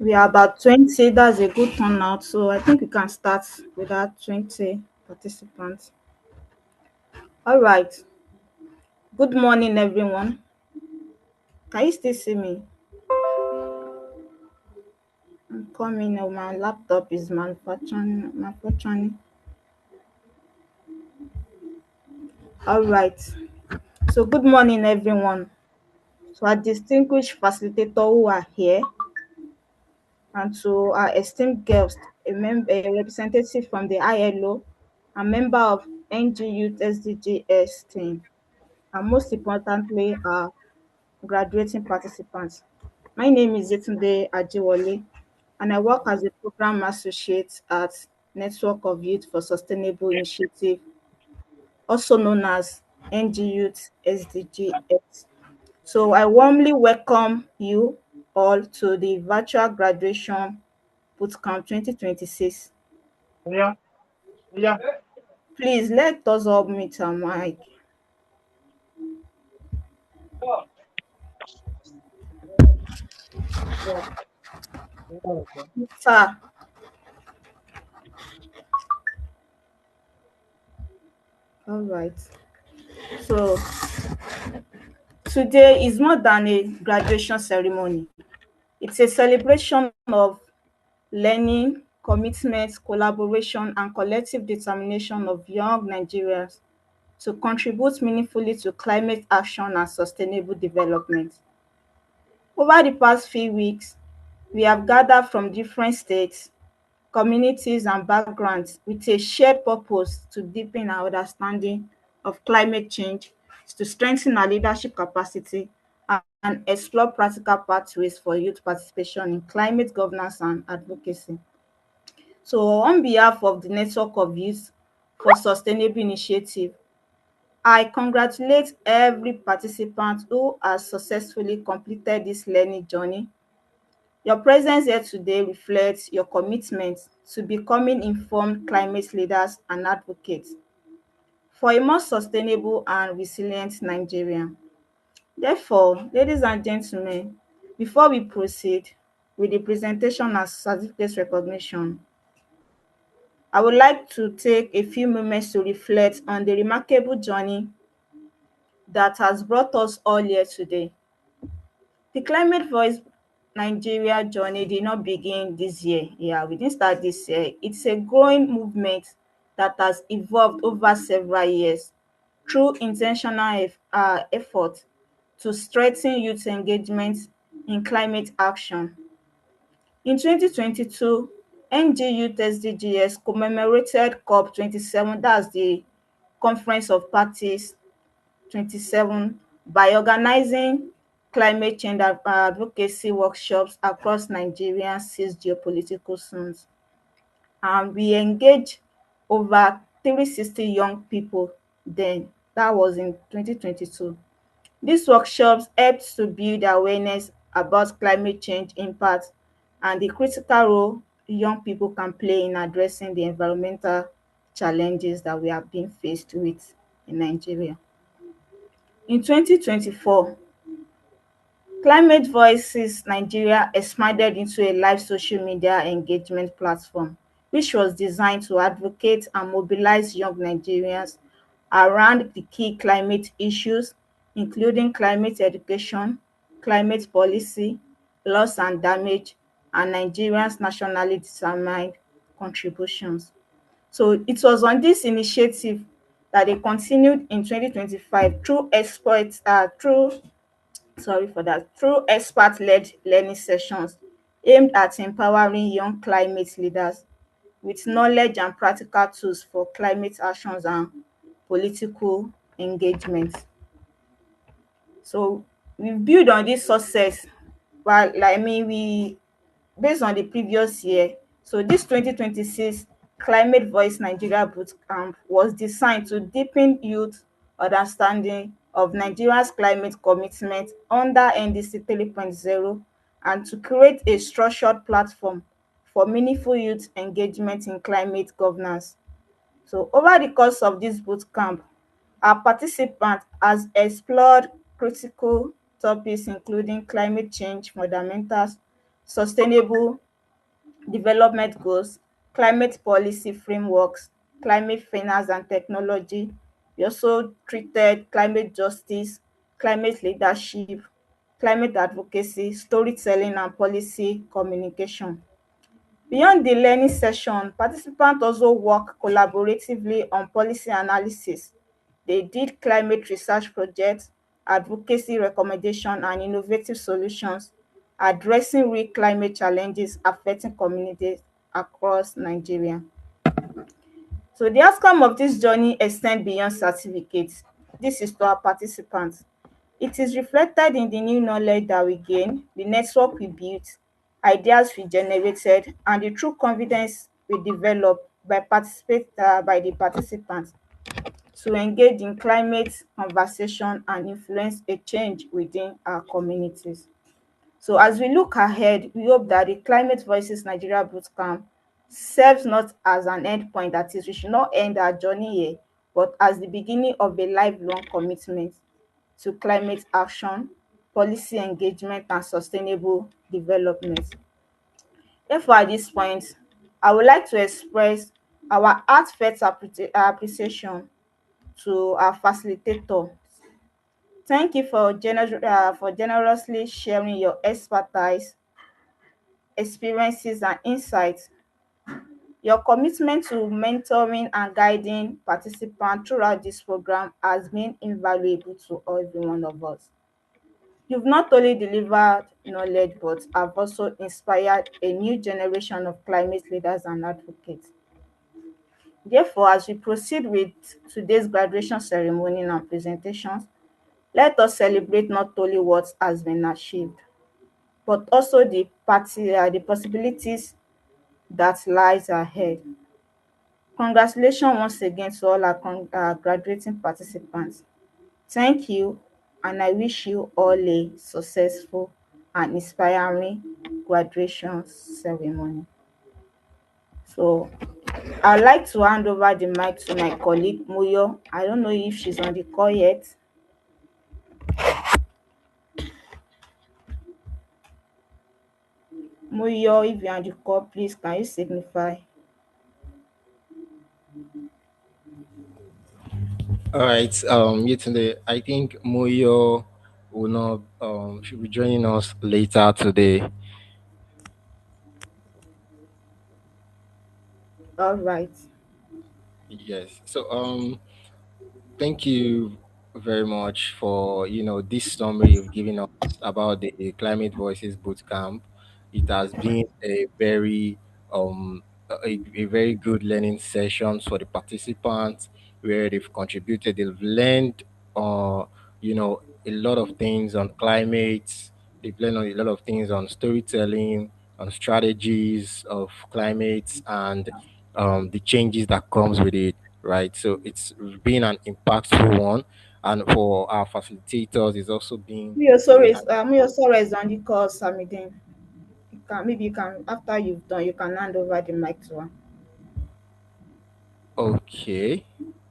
We are about 20. That's a good turnout. So I think we can start with that 20 participants. All right. Good morning, everyone. Can you still see me? I'm coming. Oh, my laptop is malfunctioning. All right. So good morning, everyone. To our distinguished facilitator who are here, and to our esteemed guest, a representative from the ILO, a member of NG Youth SDGs team, and most importantly, our graduating participants. My name is Yetunde Ajiwale, and I work as a program associate at Network of Youth for Sustainable Initiative, also known as NG Youth SDGs. So I warmly welcome you all to the virtual graduation bootcamp 2026. Yeah, yeah. Please let us all meet our mic. Sir, all right. So today is more than a graduation ceremony. It's a celebration of learning, commitment, collaboration, and collective determination of young Nigerians to contribute meaningfully to climate action and sustainable development. Over the past few weeks, we have gathered from different states, communities, and backgrounds with a shared purpose to deepen our understanding of climate change, to strengthen our leadership capacity, and explore practical pathways for youth participation in climate governance and advocacy. So, on behalf of the Network of Youth for Sustainable Initiative, I congratulate every participant who has successfully completed this learning journey. Your presence here today reflects your commitment to becoming informed climate leaders and advocates for a more sustainable and resilient Nigeria. Therefore, ladies and gentlemen, before we proceed with the presentation and certificate recognition, I would like to take a few moments to reflect on the remarkable journey that has brought us all here today. The Climate Voice Nigeria journey did not begin this year. Yeah, we didn't start this year. It's a growing movement that has evolved over several years through intentional effort to strengthen youth engagement in climate action. In 2022, NG Youth SDGs commemorated COP27, that's the Conference of Parties 27, by organizing climate change advocacy workshops across Nigeria's 6 geopolitical zones. And we engaged over 360 young people then. That was in 2022. These workshops helped to build awareness about climate change impact and the critical role young people can play in addressing the environmental challenges that we are being faced with in Nigeria. In 2024, Climate Voices Nigeria expanded into a live social media engagement platform, which was designed to advocate and mobilize young Nigerians around the key climate issues, including climate education, climate policy, loss and damage, and Nigerians' nationally determined contributions. So it was on this initiative that they continued in 2025 through expert-led learning sessions aimed at empowering young climate leaders with knowledge and practical tools for climate actions and political engagement. So we've built on this success, but like we based on the previous year. So this 2026 Climate Voice Nigeria Bootcamp was designed to deepen youth understanding of Nigeria's climate commitment under NDC 3.0 and to create a structured platform for meaningful youth engagement in climate governance. So over the course of this bootcamp, our participants has explored critical topics including climate change fundamentals, sustainable development goals, climate policy frameworks, climate finance and technology. We also treated climate justice, climate leadership, climate advocacy, storytelling and policy communication. Beyond the learning session, participants also work collaboratively on policy analysis. They did climate research projects, advocacy recommendation and innovative solutions, addressing real climate challenges affecting communities across Nigeria. So the outcome of this journey extend beyond certificates. This is to our participants. It is reflected in the new knowledge that we gain, the network we built, ideas we generated, and the true confidence we develop by the participants to engage in climate conversation and influence a change within our communities. So as we look ahead, we hope that the Climate Voices Nigeria Bootcamp serves not as an endpoint, that is, we should not end our journey here, but as the beginning of a lifelong commitment to climate action, policy engagement, and sustainable development. Therefore, at this point, I would like to express our heartfelt appreciation to our facilitator. Thank you for generously sharing your expertise, experiences, and insights. Your commitment to mentoring and guiding participants throughout this program has been invaluable to every one of us. You've not only delivered knowledge but have also inspired a new generation of climate leaders and advocates. Therefore, as we proceed with today's graduation ceremony and presentations, let us celebrate not only what has been achieved, but also the possibilities that lies ahead. Congratulations once again to all our graduating participants. Thank you, and I wish you all a successful and inspiring graduation ceremony. So I'd like to hand over the mic to my colleague Muyo. I don't know if she's on the call yet. Muyo, if you're on the call, please can you signify? All right. Yetunde, I think Moyo will not should be joining us later today. All right. Yes. So thank you very much for this summary you've given us about the Climate Voices Bootcamp. It has been a very a very good learning sessions for the participants where they've contributed. They've learned a lot of things on climate. They've learned a lot of things on storytelling, on strategies of climate, and the changes that comes with it, right? So it's been an impactful one, and for our facilitators, it's also been a Muyo sorry is on the call, Samidin. Maybe you can after you've done, you can hand over the mic to her. okay,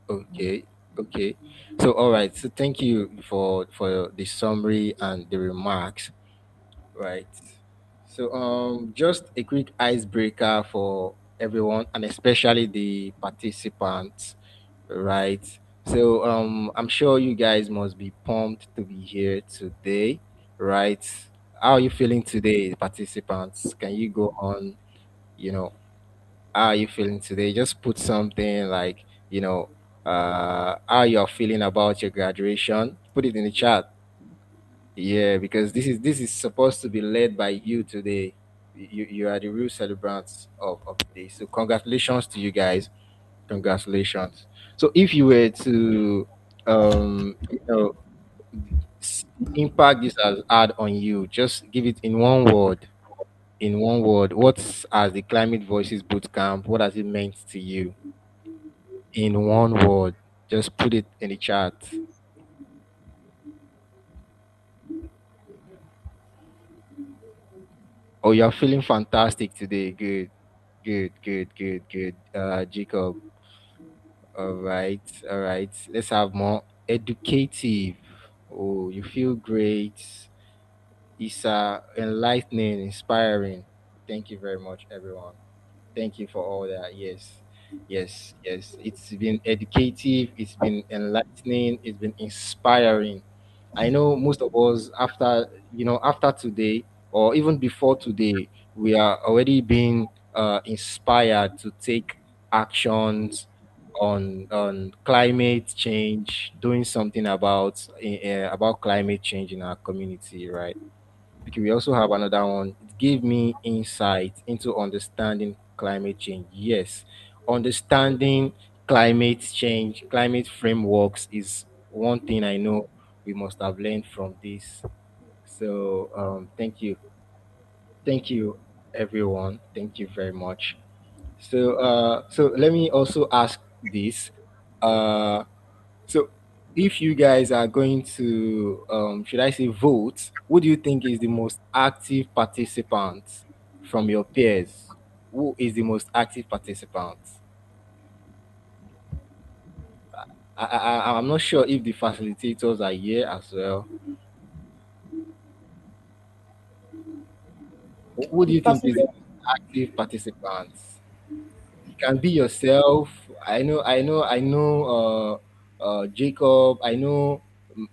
okay, okay. So all right, so thank you for the summary and the remarks, right? So just a quick icebreaker for everyone, and especially the participants, right? So I'm sure you guys must be pumped to be here today, right? How are you feeling today, participants? Can you go on? You know, how are you feeling today? Just put something like, how you're feeling about your graduation. Put it in the chat. Yeah, because this is supposed to be led by you today. You are the real celebrants of the day. So congratulations to you guys. Congratulations. So if you were to the impact this has had on you, just give it in one word. In one word, what's as the Climate Voices Bootcamp, what has it meant to you? In one word, just put it in the chat. Oh, you're feeling fantastic today. Good, good, good, good, good. Jacob. All right, all right. Let's have more educative. Oh, you feel great. It's enlightening, inspiring. Thank you very much, everyone. Thank you for all that. Yes, yes, yes. It's been educative, it's been enlightening, it's been inspiring. I know most of us, after after today or even before today, we are already being inspired to take actions on climate change, doing something about climate change in our community, right? Okay, we also have another one. It gave me insight into understanding climate change. Yes, understanding climate change, climate frameworks is one thing I know we must have learned from this. So, thank you, everyone. Thank you very much. So let me also ask this. Uh, so, if you guys are going to, should I say, vote, who do you think is the most active participant from your peers? Who is the most active participant? I'm not sure if the facilitators are here as well. Who do The you think is the facilitator. most active participant? You can be yourself. I know. Jacob. I know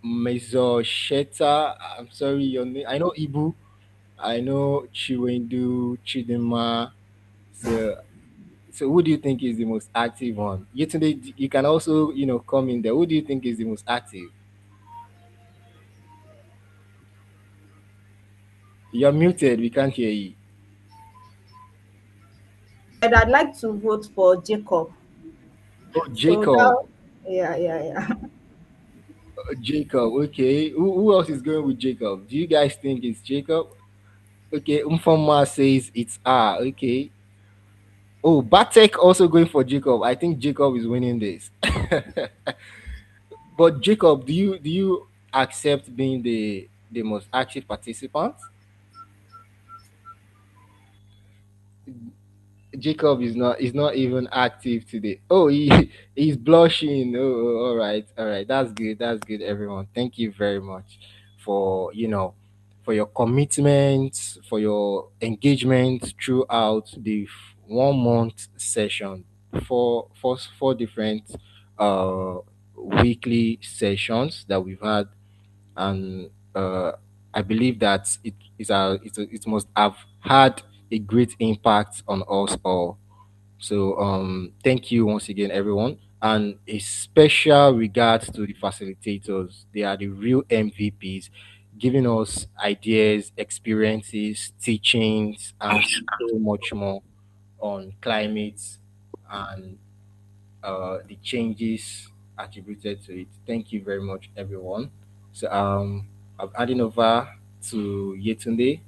Mezo Sheta. I'm sorry, your name. I know Ibu. I know Chiwendu, Chidima. So, so who do you think is the most active one? Yetunde, you can also, come in there. Who do you think is the most active? You're muted. We can't hear you. And I'd like to vote for Jacob. Oh, So Jacob. that, yeah, yeah, yeah. Jacob. Okay. Who else is going with Jacob? Do you guys think it's Jacob? Okay. Umfama says it's R. Okay. Oh, Batek also going for Jacob. I think Jacob is winning this. But Jacob, do you accept being the most active participant? Jacob is not even active today. Oh, he's blushing. Oh, all right, all right. That's good. That's good, everyone. Thank you very much for for your commitment, for your engagement throughout the 1 month session. Four different uh weekly sessions that we've had, and I believe that it must have had a great impact on us all. So thank you once again, everyone, and a special regards to the facilitators. They are the real MVPs, giving us ideas, experiences, teachings, and so much more on climate and the changes attributed to it. Thank you very much, everyone. So I'm adding over to Yetunde.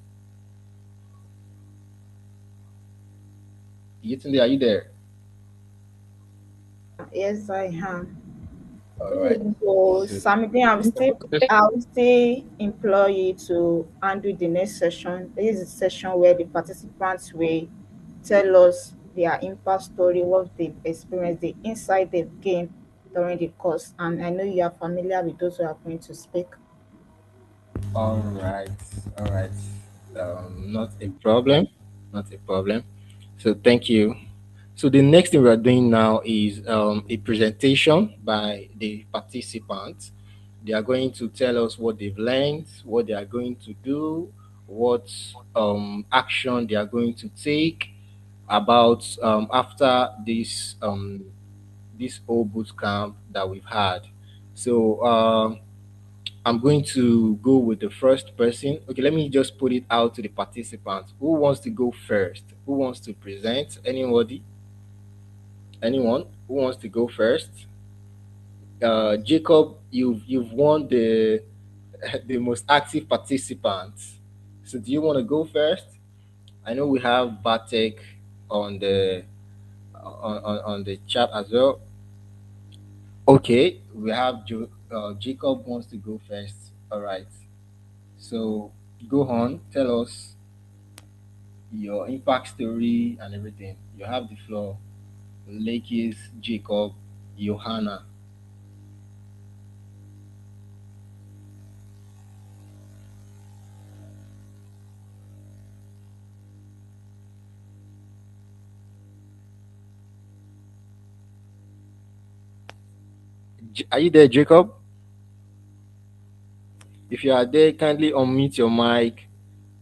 Yetunde, are you there? Yes, I am. All right. So, So Sammy, I will still implore you to handle the next session. This is a session where the participants will tell us their impact story, what they've experienced, the insight they've gained during the course. And I know you are familiar with those who are going to speak. all right, all right. Not a problem. Not a problem. So thank you. So the next thing we are doing now is a presentation by the participants. They are going to tell us what they've learned, what they are going to do, what action they are going to take about after this whole boot camp that we've had. So I'm going to go with the first person. Okay, let me just put it out to the participants. Who wants to go first? Who wants to present? Anybody? Anyone who wants to go first? Jacob, you've won the the most active participants. So do you want to go first? I know we have Batek on the on the chat as well. Okay, we have Jacob wants to go first. All right. So go on, tell us your impact story and everything. You have the floor. Lakis, Jacob, Johanna. Are you there, Jacob? If you are there, kindly unmute your mic,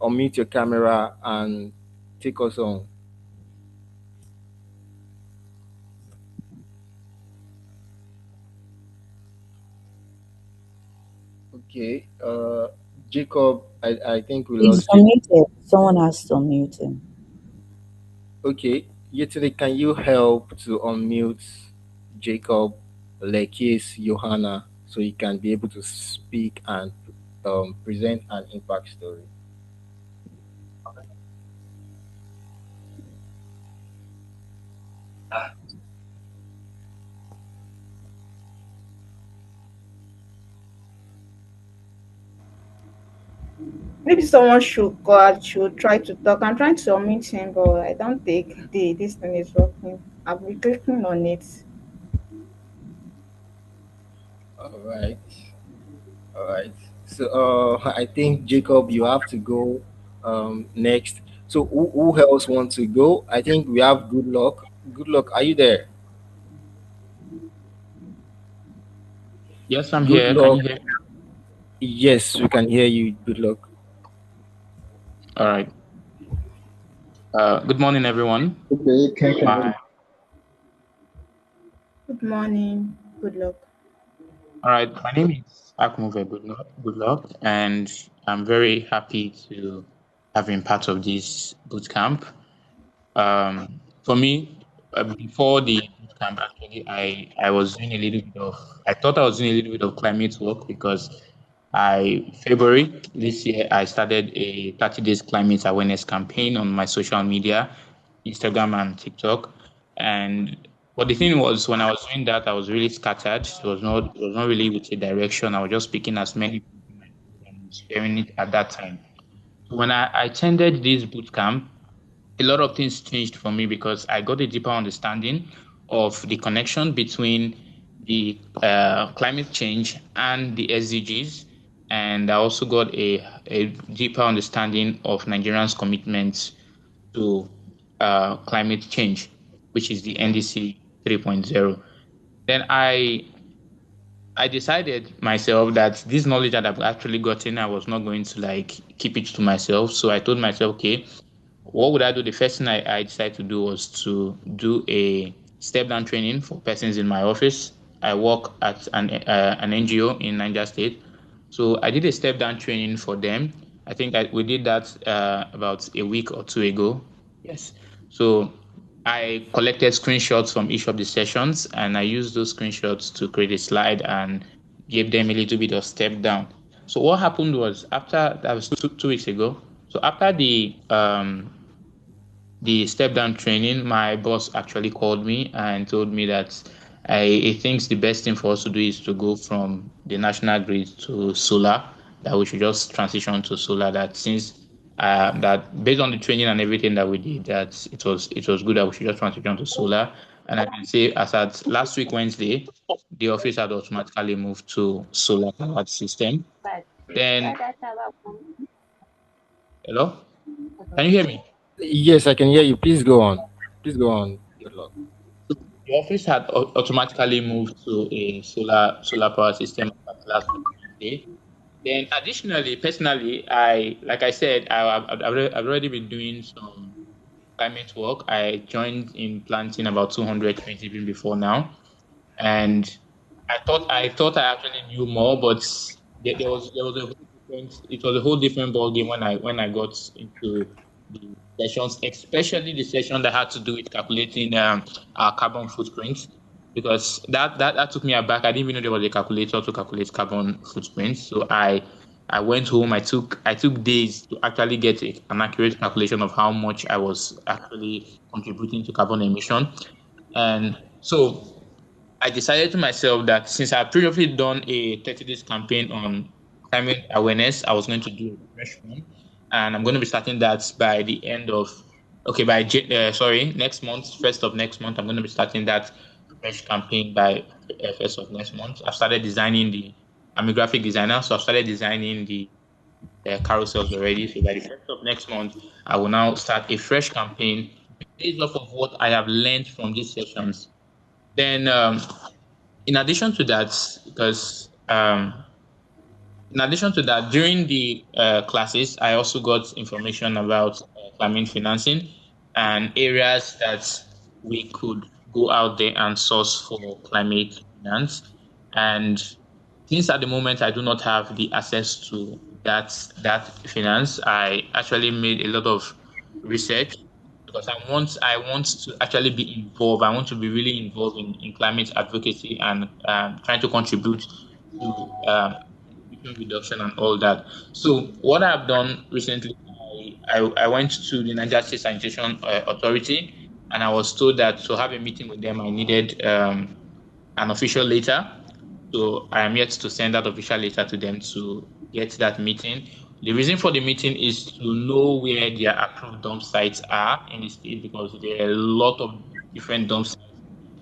unmute your camera, and take us on. Okay. Jacob, I think we He's lost Jacob. unmuted. Someone has to unmute him. Okay. Yesterday, can you help to unmute Jacob, Lekis, Johanna, so he can be able to speak and present an impact story? Maybe someone should go out, should try to talk. I'm trying to unmute him, but I don't think this thing is working. I'll be clicking on it. All right. All right. So I think Jacob, you have to go next. So who else wants to go? I think we have Good Luck. Good Luck, are you there? Yes, I'm Good here. Can Luck. you hear me? Yes, we can hear you. Good Luck. All right. Good morning, everyone. Okay, My, Good morning. Good luck. all right. My name is Akmove Good luck, and I'm very happy to have been part of this boot camp. For me, before the boot camp, actually, I was doing a little bit of. I thought I was doing a little bit of climate work because February this year I started a 30 days climate awareness campaign on my social media, Instagram and TikTok. And but the thing was, when I was doing that, I was really scattered. It was not really with a direction. I was just picking as many people I could and sharing it at that time. So when I attended this boot camp, a lot of things changed for me because I got a deeper understanding of the connection between the climate change and the SDGs. And I also got a deeper understanding of Nigerians' commitment to climate change, which is the NDC 3.0. Then I decided myself that this knowledge that I've actually gotten, I was not going to like keep it to myself. So I told myself, okay, what would I do? The first thing I decided to do was to do a step down training for persons in my office. I work at an NGO in Niger State. So I did a step down training for them. I think we did that about a week or two ago. Yes. So I collected screenshots from each of the sessions and I used those screenshots to create a slide and gave them a little bit of step down. So what happened was after that was 2 weeks ago. So after the step down training, my boss actually called me and told me that he thinks the best thing for us to do is to go from the national grid to solar, that we should just transition to solar. That since that based on the training and everything that we did, that it was good that we should just transition to solar. And I can say as at last week Wednesday, the office had automatically moved to solar powered system. Then hello, can you hear me? Yes, I can hear you. Please go on. Please go on. Good Luck. The office had automatically moved to a solar power system last Wednesday. Then, additionally, personally, like I said, I've already been doing some climate work. I joined in planting about 200 trees even before now, and I thought I actually knew more, but there was a whole different it was a whole different ball game when I got into the sessions, especially the session that had to do with calculating our carbon footprint, because that took me aback. I didn't even know there was a calculator to calculate carbon footprint. So I went home. I took days to actually get an accurate calculation of how much I was actually contributing to carbon emission, and so I decided to myself that since I previously done a 30 days campaign on climate awareness, I was going to do a fresh one. And I'm going to be starting that by the end of, okay, next month, first of next month, I'm going to be starting that fresh campaign by first of next month. I've started I'm a graphic designer, so I've started designing the carousels already. So by the first of next month, I will now start a fresh campaign based off of what I have learned from these sessions. Then in addition to that, because in addition to that, during the classes, I also got information about climate financing and areas that we could go out there and source for climate finance. And since at the moment I do not have the access to that finance, I actually made a lot of research because I want to actually be involved. I want to be really involved in climate advocacy and trying to contribute to emission reduction and all that. So what I've done recently, I went to the Niger State Sanitation Authority, and I was told that to have a meeting with them, I needed an official letter. So I am yet to send that official letter to them to get that meeting. The reason for the meeting is to know where their approved dump sites are in the state because there are a lot of different dump sites,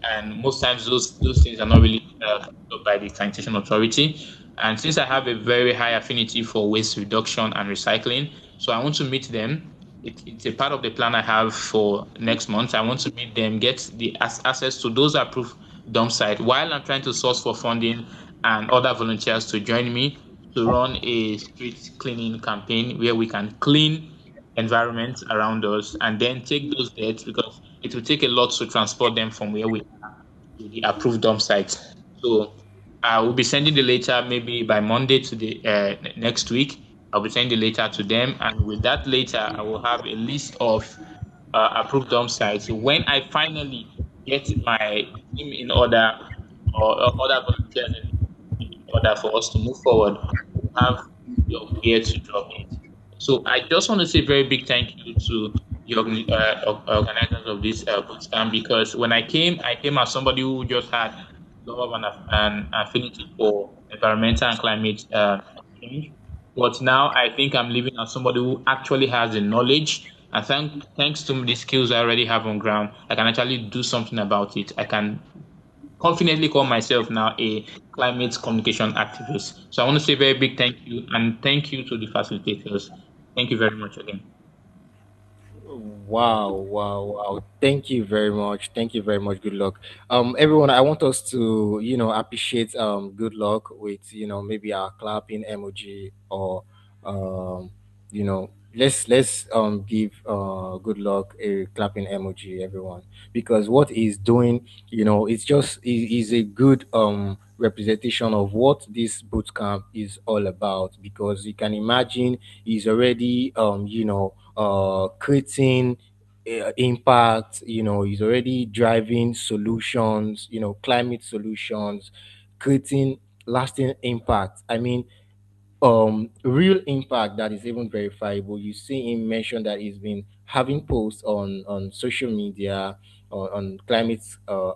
and most times those things are not really picked up by the sanitation authority. And since I have a very high affinity for waste reduction and recycling, so I want to meet them. It's a part of the plan I have for next month. I want to meet them, get the access to those approved dump site while I'm trying to source for funding and other volunteers to join me to run a street cleaning campaign where we can clean environment around us and then take those deaths because it will take a lot to transport them from where we to the approved dump site. So I will be sending the letter maybe by Monday to the next week. I'll be sending the letter to them, and with that letter, I will have a list of approved dump sites. So when I finally get my team in order or other volunteers in order for us to move forward, we'll have your where to drop it. So I just want to say very big thank you to the organizers of this bootcamp because when I came as somebody who just had love of an affinity for environmental and climate change. But now I think I'm living as somebody who actually has the knowledge. And thanks to the skills I already have on ground, I can actually do something about it. I can confidently call myself now a climate communication activist. So I want to say a very big thank you and thank you to the facilitators. Thank you very much again. Wow, wow, wow. Thank you very much. Thank you very much. Good luck. Everyone, I want us to, appreciate good luck with, maybe our clapping emoji or let's give good luck a clapping emoji, everyone. Because what he's doing, it's just is a good representation of what this boot camp is all about because you can imagine he's already creating impact. He's already driving solutions, climate solutions, creating lasting impact. I mean, real impact that is even verifiable. You see him mention that he's been having posts on social media on climate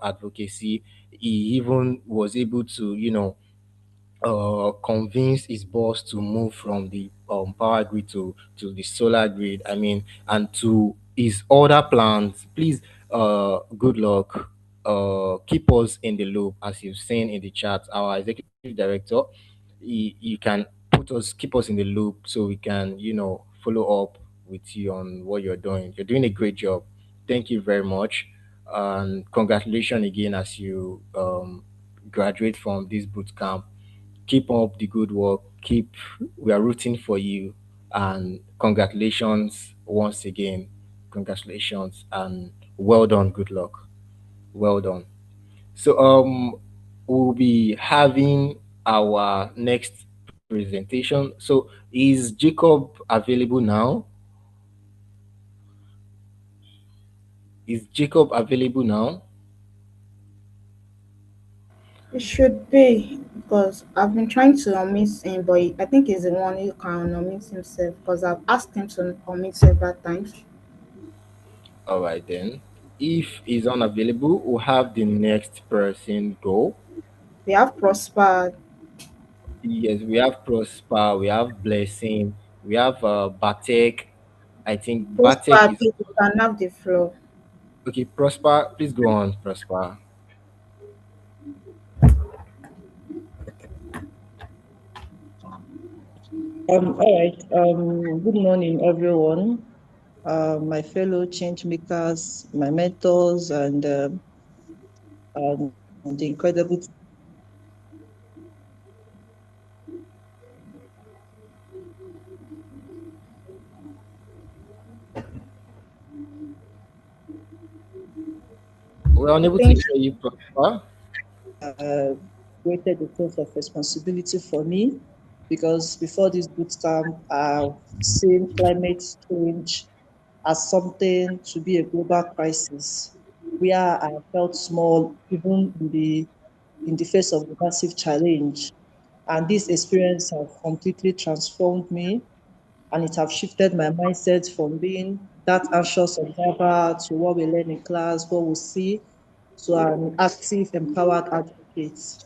advocacy. He even was able to convince his boss to move from the power grid to the solar grid. I mean, and to his other plans. Please, good luck. Keep us in the loop, as you've seen in the chat. Our executive director, you can keep us in the loop so we can, follow up with you on what you're doing. You're doing a great job. Thank you very much, and congratulations again as you graduate from this boot camp. Keep up the good work. We are rooting for you, and congratulations once again. Congratulations and well done. Good luck. Well done. So we'll be having our next presentation. So is Jacob available now? Is Jacob available now? It should be because I've been trying to unmute him, but I think he's the one who can unmute himself because I've asked him to unmute several times. All right then. If he's unavailable, we'll have the next person go. We have Prosper. Yes, we have Prosper, we have Blessing, we have Batek. I think Batek Prosper, is please, you can have the floor. okay. Prosper, please go on, Prosper. All right. Good morning, everyone. My fellow change makers, my mentors, and the incredible. We're I unable to think hear you, Prosper. Created a sense of responsibility for me because before this boot camp, I've seen climate change as something to be a global crisis, where I felt small even in the face of the massive challenge. And this experience has completely transformed me, and it has shifted my mindset from being that anxious observer to what we learn in class, what we see, to an active, empowered advocate.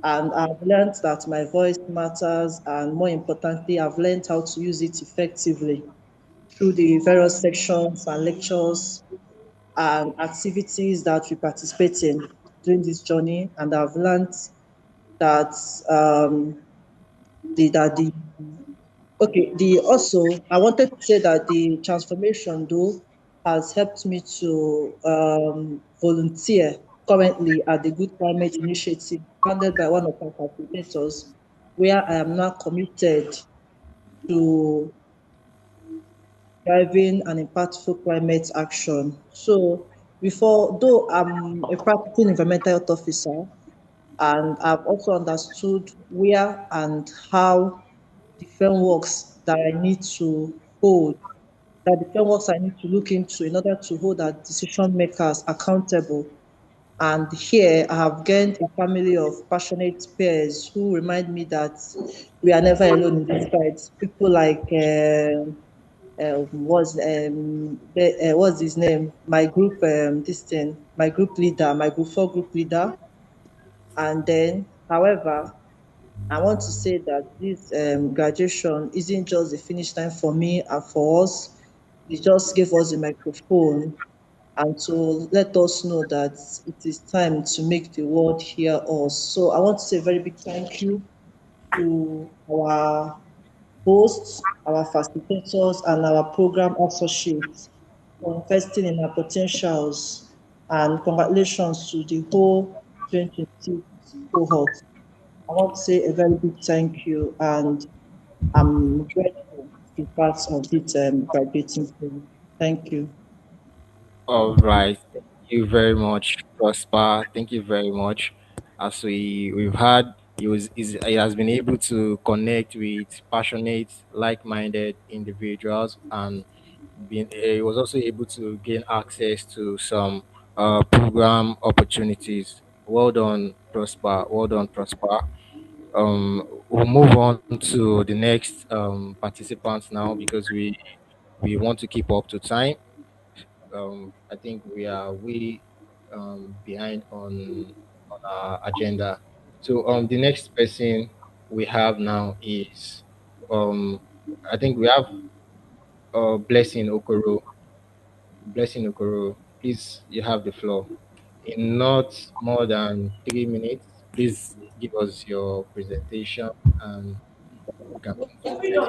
And I've learned that my voice matters, and more importantly, I've learned how to use it effectively through the various sections and lectures and activities that we participate in during this journey. And I've learned that the okay, the also I wanted to say that the transformation though has helped me to volunteer currently at the Good Climate Initiative funded by one of our facilitators, where I am now committed to driving an impactful climate action. So before, though I'm a practicing environmental health officer, and I've also understood where and how the frameworks that I need to hold, that the frameworks I need to look into in order to hold our decision makers accountable. And here I have gained a family of passionate peers who remind me that we are never alone in this fight. People like what's his name? My group, this thing, my group leader, my group four group leader. And then, however, I want to say that this graduation isn't just the finish line for me and for us. They just gave us a microphone and to let us know that it is time to make the world hear us. So I want to say a very big thank you to our hosts, our facilitators, and our program associates for investing in our potentials. And congratulations to the whole 2026 cohort. I want to say a very big thank you, and I'm grateful to be part of this graduating program. Thank you. All right. Thank you very much, Prosper. Thank you very much. As we've had, he has been able to connect with passionate, like-minded individuals, and he was also able to gain access to some program opportunities. Well done, Prosper. Well done, Prosper. We'll move on to the next participants now because we want to keep up to time. I think we are way behind on our agenda. So the next person we have now is um, I think we have Blessing Okoro. Blessing Okoro, please, you have the floor. In not more than 3 minutes, please give us your presentation and we can continue.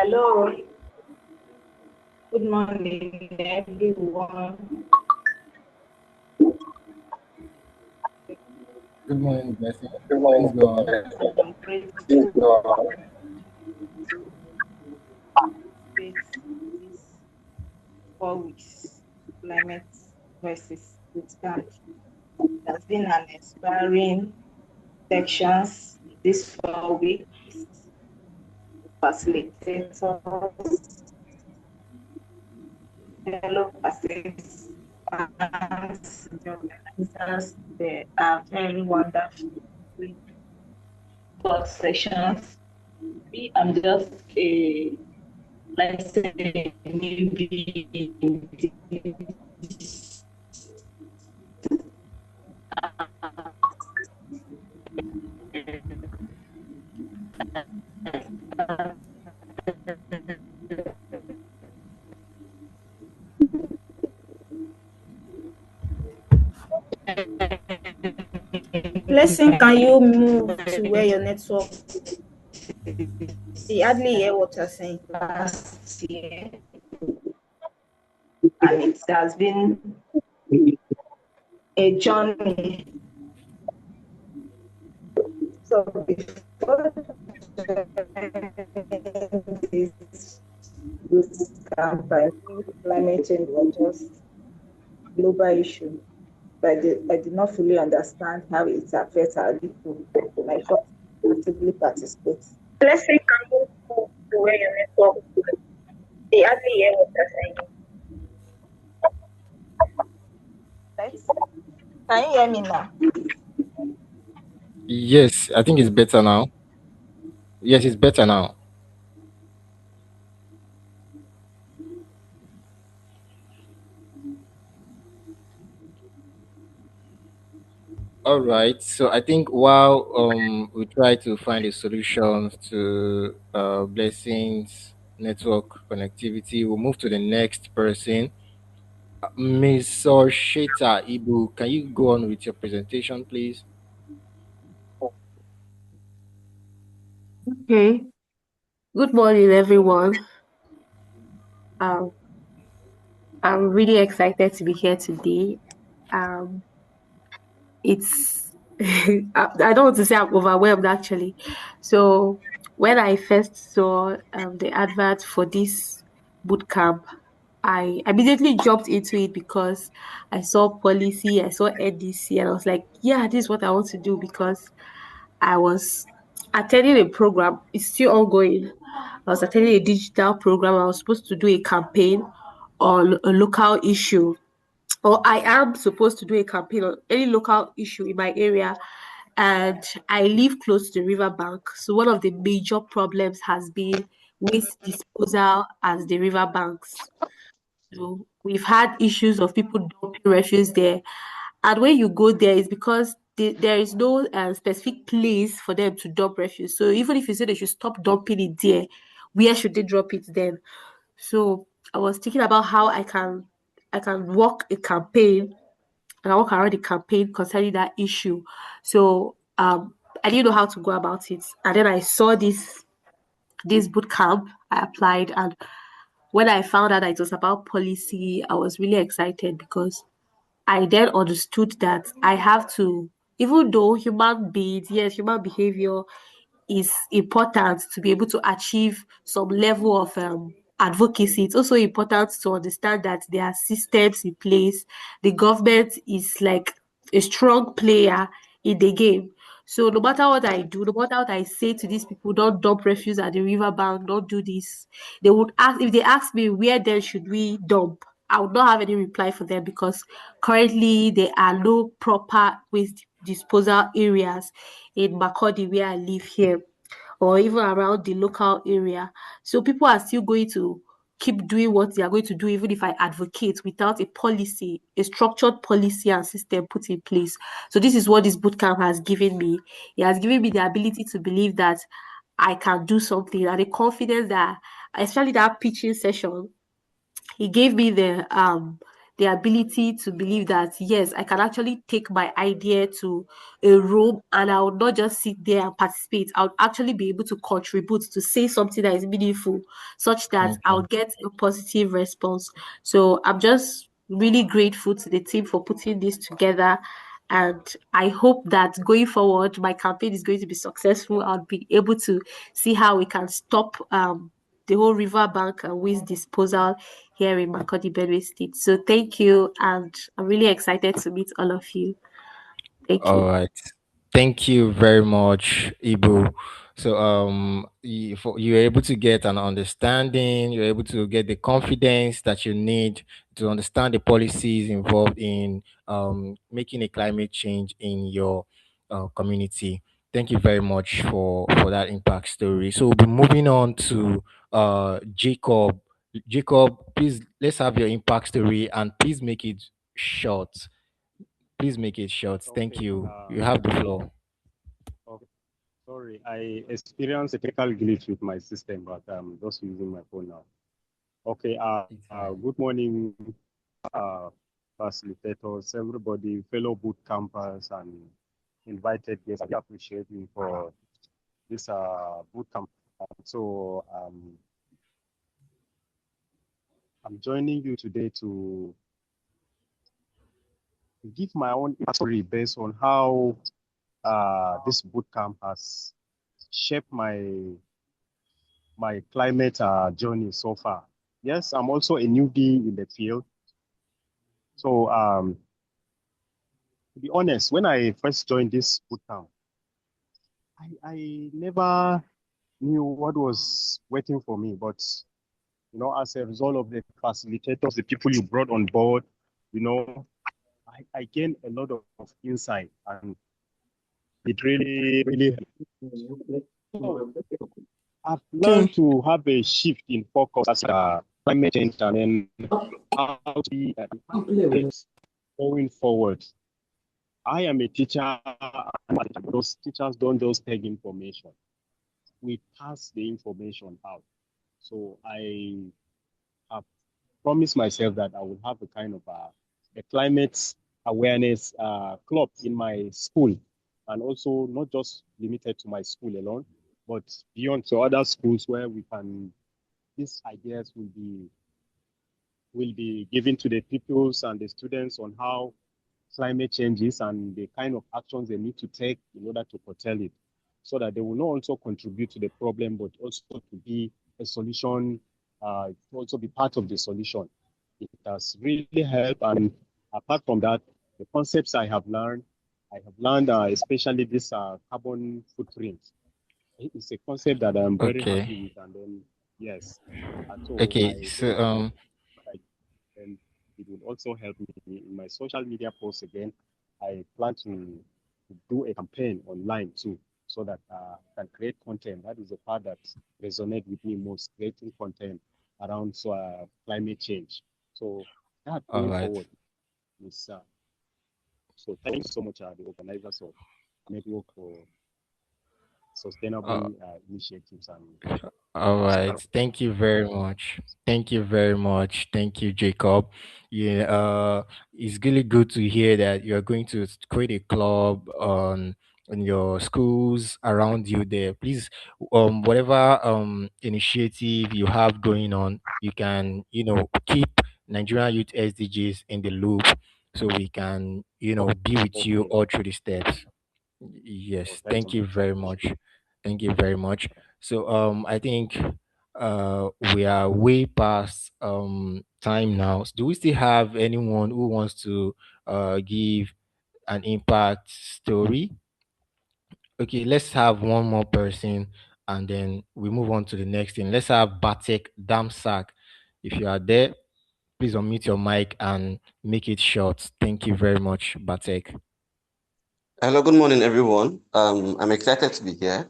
hello, good morning, everyone. Good morning, Blessing. Good Please morning. go on. I'm grateful to participate in this 4 weeks climate voices bootcamp. It has been an inspiring sections this 4 weeks. Facilitators, fellow participants, the organizers, they are very wonderful. We got sessions. I'm just a, let's say, newbie in this. Blessing, can you move to where your network? We hardly hear what you're saying. Last year, And it has been a journey. So before this boot camp, I think climate change was just global issue, but I did not fully understand how it affects our people. And I thought actively participate. Let's say can you go to where your network is. They hardly hear what you're saying. Right? Can you hear me now? Yes, I think it's better now. Yes, it's better now. All right. So I think while we try to find a solution to blessings network connectivity, we'll move to the next person. Ms. Sheta Ibu, can you go on with your presentation, please? Okay. Good morning, everyone. Um, I'm really excited to be here today. Um, it's I don't want to say I'm overwhelmed actually. So when I first saw the advert for this boot camp, I immediately jumped into it because I saw policy, I saw NDC, and I was like, yeah, this is what I want to do because I was attending a program. It's still ongoing. I was attending a digital program. I was supposed to do a campaign on a local issue, or I am supposed to do a campaign on any local issue in my area. And I live close to the riverbank. So one of the major problems has been waste disposal as the riverbanks. So we've had issues of people dumping refuse there. And when you go there, it's because there is no specific place for them to dump refuse. So even if you say they should stop dumping it there, where should they drop it then? So I was thinking about how I can work a campaign and I work around the campaign concerning that issue. So I didn't know how to go about it. And then I saw this boot camp. I applied, and when I found out that it was about policy, I was really excited because I then understood that I have to, even though human beings, yes, human behavior is important to be able to achieve some level of advocacy. It's also important to understand that there are systems in place. The government is like a strong player in the game. So no matter what I do, no matter what I say to these people, don't dump refuse at the riverbank, don't do this. They would ask if they ask me where then should we dump. I would not have any reply for them because currently there are no proper waste disposal areas in Makodi where I live here or even around the local area. So people are still going to keep doing what they are going to do, even if I advocate without a policy, a structured policy and system put in place. So this is what this bootcamp has given me. It has given me the ability to believe that I can do something and the confidence that, especially that pitching session, he gave me the ability to believe that yes, I can actually take my idea to a room and I would not just sit there and participate. I would actually be able to contribute to say something that is meaningful such that I Okay. would get a positive response. So I'm just really grateful to the team for putting this together. And I hope that going forward, my campaign is going to be successful. I'll be able to see how we can stop the whole riverbank and waste disposal here in Makodi, Benue State. So thank you, and I'm really excited to meet all of you. Thank All you. right. Thank you very much, Ibu. So you're able to get an understanding, you're able to get the confidence that you need to understand the policies involved in making a climate change in your community. Thank you very much for that impact story. So we'll be moving on to Jacob. Jacob, please let's have your impact story and please make it short. Please make it short. Thank Okay. you. You have the floor. Okay. Sorry, I experienced a technical glitch with my system, but I'm just using my phone now. Okay. It's fine. Good morning, uh, facilitators, everybody, fellow boot campers, and invited guests. I appreciate you for this boot camp. So I'm joining you today to give my own story based on how this bootcamp has shaped my climate journey so far. Yes, I'm also a newbie in the field. So to be honest, when I first joined this bootcamp, I never knew what was waiting for me. But as a result of the facilitators, the people you brought on board, I gained a lot of insight, and it really helped. I've learned to have a shift in focus as climate change and then how to be going forward. I am a teacher. Those teachers don't just take information. We pass the information out. So I have promised myself that I will have a kind of a climate awareness club in my school, and also not just limited to my school alone, but beyond to other schools where these ideas will be given to the pupils and the students on how climate changes and the kind of actions they need to take in order to curtail it, so that they will not also contribute to the problem, but also to be a solution, to also be part of the solution. It has really helped. And apart from that, the concepts I have learned, especially this carbon footprint. It's a concept that I'm very happy Okay. with. And then, yes, so Okay. I So hope I and it will also help me in my social media posts again. I plan to do a campaign online too, so that I can create content. That is the part that resonates with me most, creating content around climate change. So that all going right. forward is so thank you so much, the organizers of Network for Uh, Sustainable Initiatives and All right. etc. Thank you very much. Thank you very much. Thank you, Jacob. Yeah, it's really good to hear that you're going to create a club on your schools around you there. Please, whatever initiative you have going on, you can, keep Nigerian Youth SDGs in the loop so we can, be with you Okay. all through the steps. Oh, Yes, thanks so thank you much. I very appreciate much. Thank you very much. So I think we are way past time now. Do we still have anyone who wants to give an impact story? Okay, let's have one more person and then we move on to the next thing. Let's have Batek Damsak. If you are there, please unmute your mic and make it short. Thank you very much, Batek. Hello, good morning, everyone. I'm excited to be here,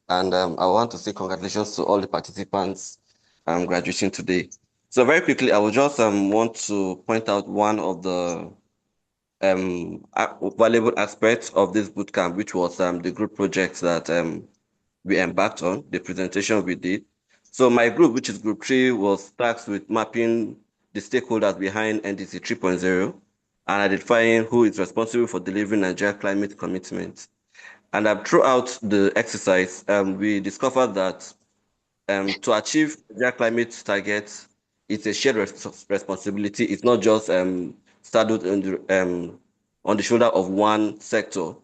and I want to say congratulations to all the participants graduating today. So very quickly, I would just want to point out one of the valuable aspects of this bootcamp, which was the group project that we embarked on, the presentation we did. So my group, which is group 3, was tasked with mapping the stakeholders behind NDC 3.0 and identifying who is responsible for delivering Nigeria climate commitments. And throughout the exercise, we discovered that to achieve their climate targets, it's a shared responsibility. It's not just saddled on the shoulder of one sector,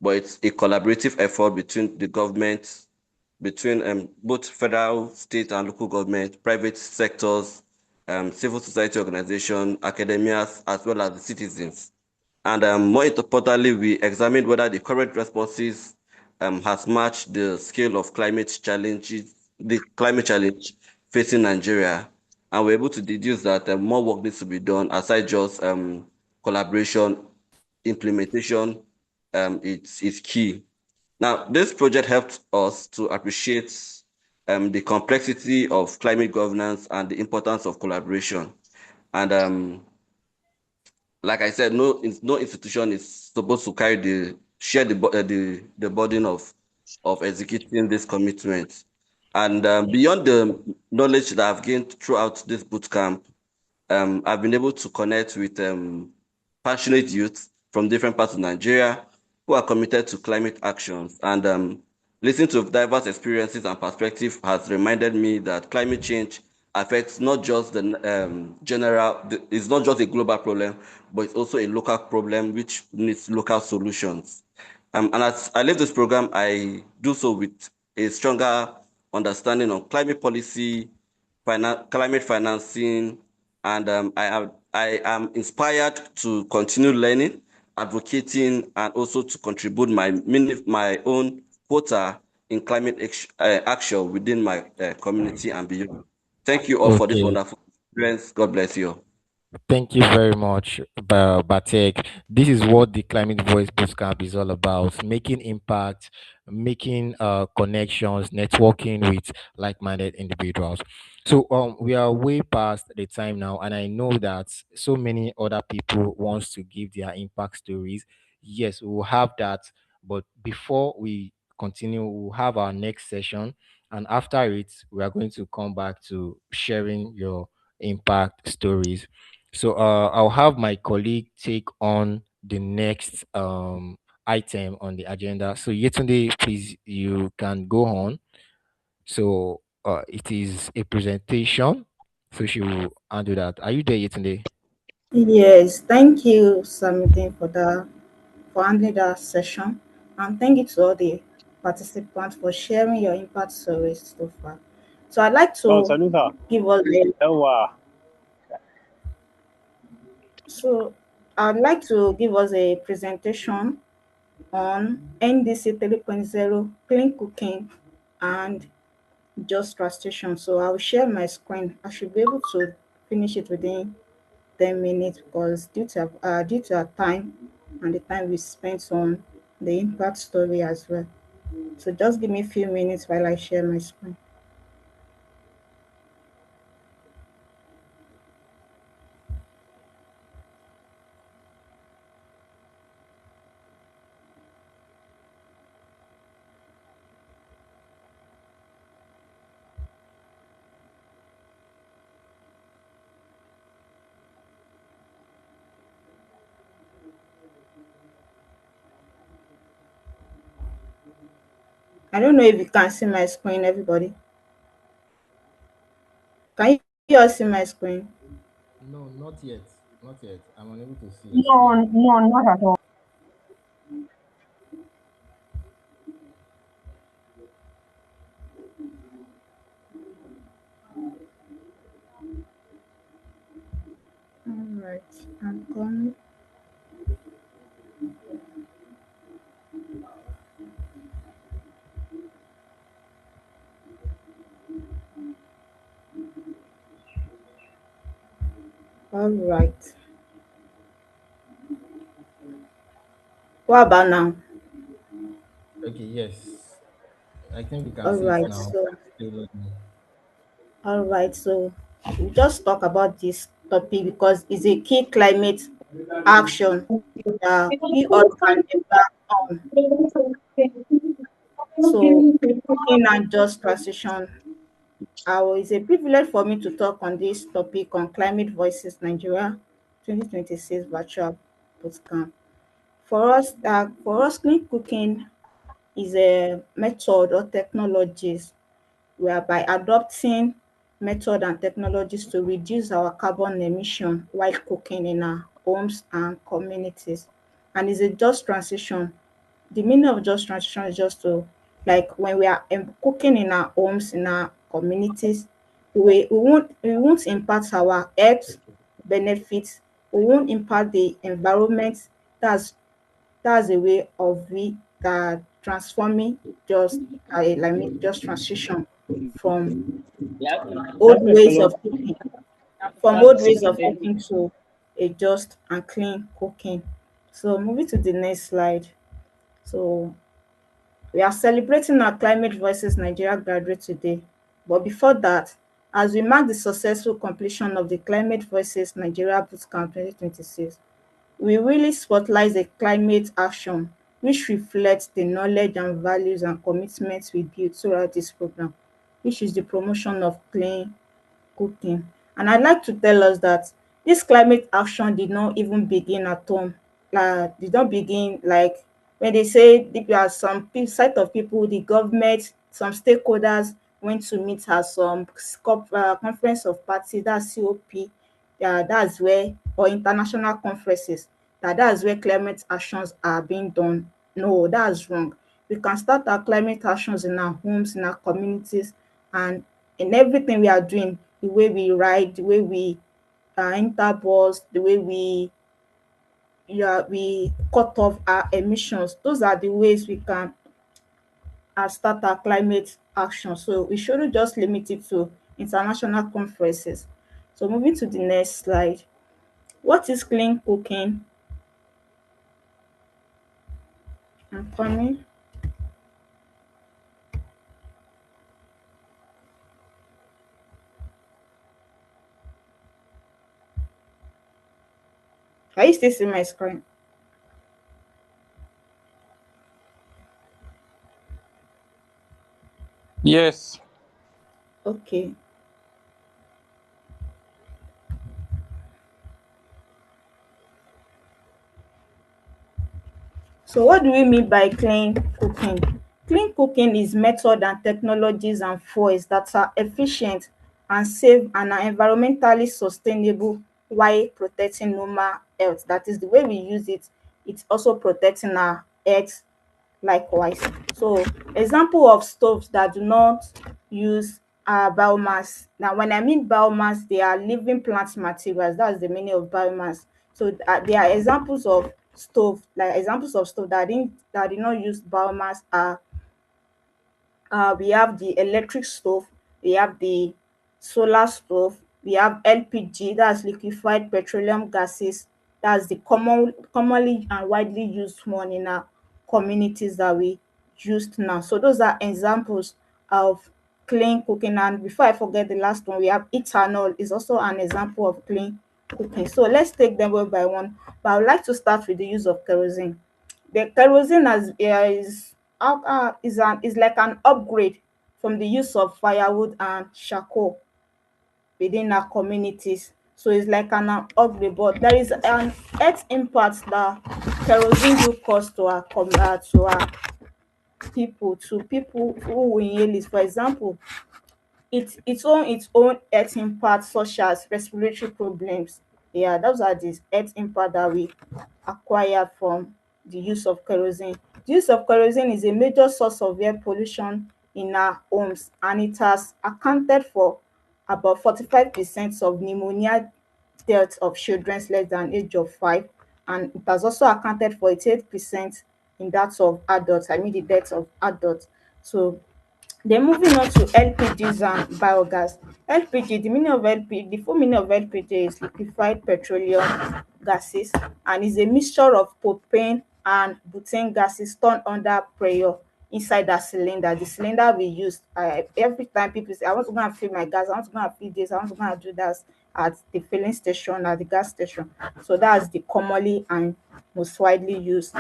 but it's a collaborative effort between the government, between both federal, state, and local government, private sectors, civil society organizations, academia, as well as the citizens. And more importantly, we examined whether the current responses has matched the scale of the climate challenge facing Nigeria. And we're able to deduce that more work needs to be done aside just collaboration, implementation is key. Now, this project helped us to appreciate the complexity of climate governance and the importance of collaboration. And like I said, no institution is supposed to share the burden of executing this commitment. And beyond the knowledge that I've gained throughout this bootcamp, I've been able to connect with passionate youth from different parts of Nigeria who are committed to climate actions. And listening to diverse experiences and perspectives has reminded me that climate change affects not just it's not just a global problem, but it's also a local problem which needs local solutions. And as I leave this program, I do so with a stronger understanding on climate policy, climate financing, and I am inspired to continue learning, advocating, and also to contribute my own quota in climate action within my community and beyond. Thank you all for this Okay. wonderful experience. God bless you. Thank you very much, Batek. This is what the Climate Voice Bootcamp is all about: making impact, making connections, networking with like-minded individuals. So we are way past the time now, and I know that so many other people wants to give their impact stories. Yes, we will have that, but before we continue, we'll have our next session, and after it, we are going to come back to sharing your impact stories. So I'll have my colleague take on the next item on the agenda. So Yetunde, please, you can go on. So it is a presentation. So she will handle that. Are you there, Yetunde? Yes, thank you, Samidin, for handling that session, and thank you to all the participants for sharing your impact stories so far. So I'd like Oh, to Sanuta. give us a Yawa. so I'd like to give us a presentation on NDC 3.0 clean cooking and just transition. So I'll share my screen. I should be able to finish it within 10 minutes because due to our time and the time we spent on the impact story as well. So just give me a few minutes while I share my screen. I don't know if you can see my screen, everybody. Can you all see my screen? No, not yet. Not yet. I'm unable to see your No, screen. no, not at all. All right, I'm coming. All right. What about now? Okay, yes. I think we can All see it right. now. So Still loading. all right. So we just talk about this topic because it's a key climate action that we all can embark on. So cooking and just transition. It's a privilege for me to talk on this topic on Climate Voices Nigeria 2026 virtual bootcamp. For us, clean cooking is a method or technologies whereby adopting method and technologies to reduce our carbon emission while cooking in our homes and communities. And it's a just transition. The meaning of just transition is just to, like, when we are cooking in our homes, in our communities, we won't impact our health benefits, we won't impact the environment. That's that's a way of we that transforming just like just transition from old Help me ways follow. of cooking from old ways of cooking to a just and clean cooking. So moving to the next slide. So we are celebrating our Climate Voices Nigeria graduate today. But before that, as we mark the successful completion of the Climate Voices Nigeria Bootcamp 2026, we really spotlight the climate action which reflects the knowledge and values and commitments we built throughout this program, which is the promotion of clean cooking. And I'd like to tell us that this climate action did not even begin at home. Did not begin like when they say there are some set of people, the government, some stakeholders went to meet at some conference of party, that's COP. Yeah, that's where, or international conferences, that's where climate actions are being done. No, that's wrong. We can start our climate actions in our homes, in our communities, and in everything we are doing, the way we ride, the way we enter bus, the way we cut off our emissions. Those are the ways we can start our climate action. So we shouldn't just limit it to international conferences. So moving to the next slide. What is clean cooking? I'm coming. Can you still see my screen? Yes. Okay. So what do we mean by clean cooking? Clean cooking is method and technologies and fuels that are efficient and safe and are environmentally sustainable while protecting normal health. That is the way we use it. It's also protecting our health likewise. So example of stoves that do not use biomass. Now when I mean biomass, they are living plant materials. That's the meaning of biomass. So there are examples of stove, like examples of stove that did not use biomass are we have the electric stove, we have the solar stove, we have LPG, that's liquefied petroleum gases. That's the commonly and widely used one in our communities that we used now. So those are examples of clean cooking. And before I forget, the last one, we have ethanol is also an example of clean cooking. So let's take them one by one. But I would like to start with the use of kerosene. The kerosene is like an upgrade from the use of firewood and charcoal within our communities. So it's like an upgrade, but there is an health impact that kerosene do cause to our people, to people who will inhale it. For example, its own health impact such as respiratory problems. Yeah, those are the health impact that we acquire from the use of kerosene. The use of kerosene is a major source of air pollution in our homes, and it has accounted for about 45% of pneumonia deaths of children less than age of 5, and it has also accounted for 88% in that of adults, I mean the deaths of adults. So then moving on to LPGs and biogas. LPG, the full meaning of LPG is liquefied petroleum gases, and is a mixture of propane and butane gases turned under pressure inside that cylinder. The cylinder we use every time people say, I want to go and fill my gas, I want to go and fill this, I want to go and do that at the filling station, at the gas station. So that's the commonly and most widely used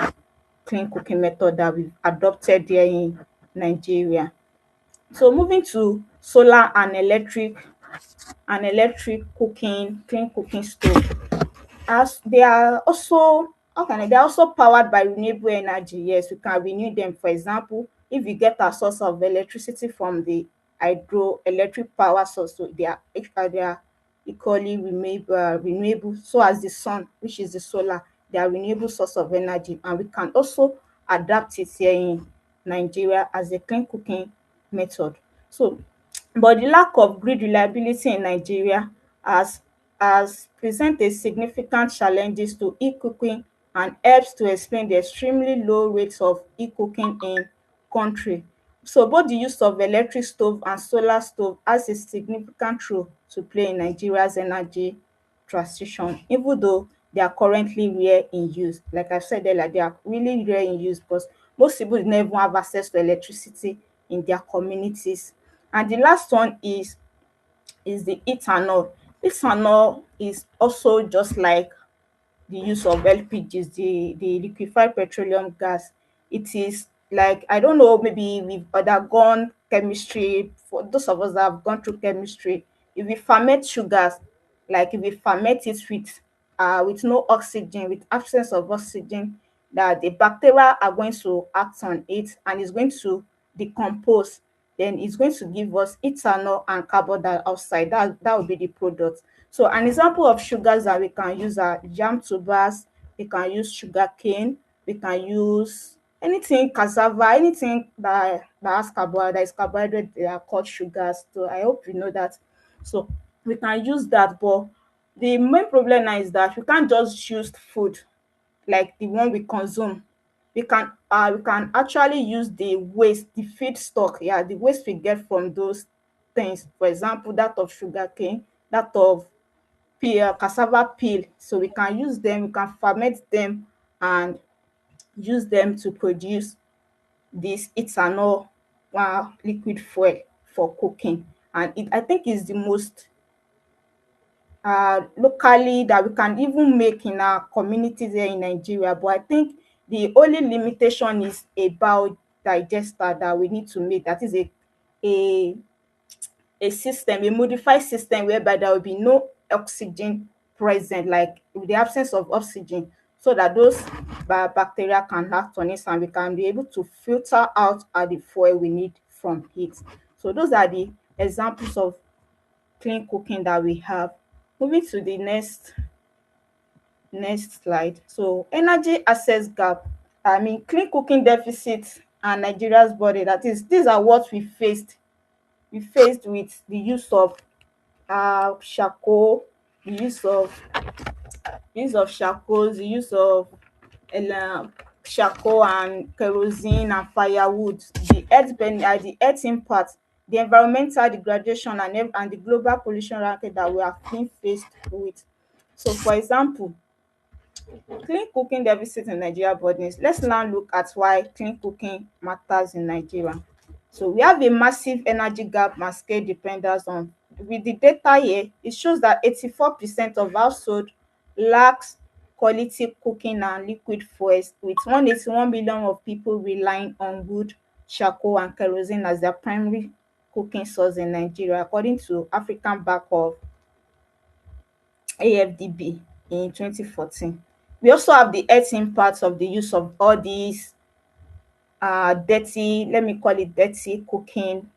clean cooking method that we've adopted here in Nigeria. So moving to solar and electric cooking, clean cooking stove. As they are also they are also powered by renewable energy. Yes, we can renew them. For example, if we get our source of electricity from the hydroelectric power source, so they are equally renewable. So as the sun, which is the solar, they are renewable source of energy, and we can also adapt it here in Nigeria as a clean cooking method. So but the lack of grid reliability in Nigeria has present a significant challenges to e-cooking and helps to explain the extremely low rates of e-cooking in country. So both the use of electric stove and solar stove has a significant role to play in Nigeria's energy transition, even though they are currently rare in use. Like I said earlier, they are really rare in use because most people do not even have access to electricity in their communities. And the last one is the ethanol. Ethanol is also just like the use of LPGs, the liquefied petroleum gas. It is like, I don't know, maybe we've undergone chemistry. For those of us that have gone through chemistry, if we ferment sugars, like if we ferment it with no oxygen, with absence of oxygen, that the bacteria are going to act on it and it's going to decompose. Then it's going to give us ethanol and carbon dioxide. That would be the product. So an example of sugars that we can use are yam tubers, we can use sugar cane, we can use anything cassava, anything that has carbohydrate, that is carbohydrate, they are called sugars. So I hope you know that. So we can use that, but the main problem now is that we can't just use food like the one we consume. We can actually use the waste, the feedstock, yeah, the waste we get from those things. For example, that of sugarcane, that of peel, cassava peel. So we can use them, we can ferment them and use them to produce this ethanol, liquid fuel for cooking. And it, I think, is the most locally that we can even make in our communities here in Nigeria. But I think the only limitation is about digester that we need to make. That is a a system, a modified system whereby there will be no oxygen present, like with the absence of oxygen, so that those bacteria can act on it and we can be able to filter out the fuel we need from it. So those are the examples of clean cooking that we have. Moving to the next slide. So energy access gap. I mean, clean cooking deficit and Nigeria's body. That is, these are what we faced. We faced with the use of charcoal, the use of charcoal, the use of charcoal and kerosene and firewood, the earth impact, the environmental degradation and the global pollution racket that we have been faced with. So for example, clean cooking deficit in Nigeria burdens. Let's now look at why clean cooking matters in Nigeria. So we have a massive energy gap and scale dependence on. With the data here, it shows that 84% of household lacks quality cooking and liquid fuels, with 181 million of people relying on wood, charcoal and kerosene as their primary cooking source in Nigeria, according to African Bank of AFDB in 2014. We also have the health impact of the use of all these dirty, let me call it dirty cooking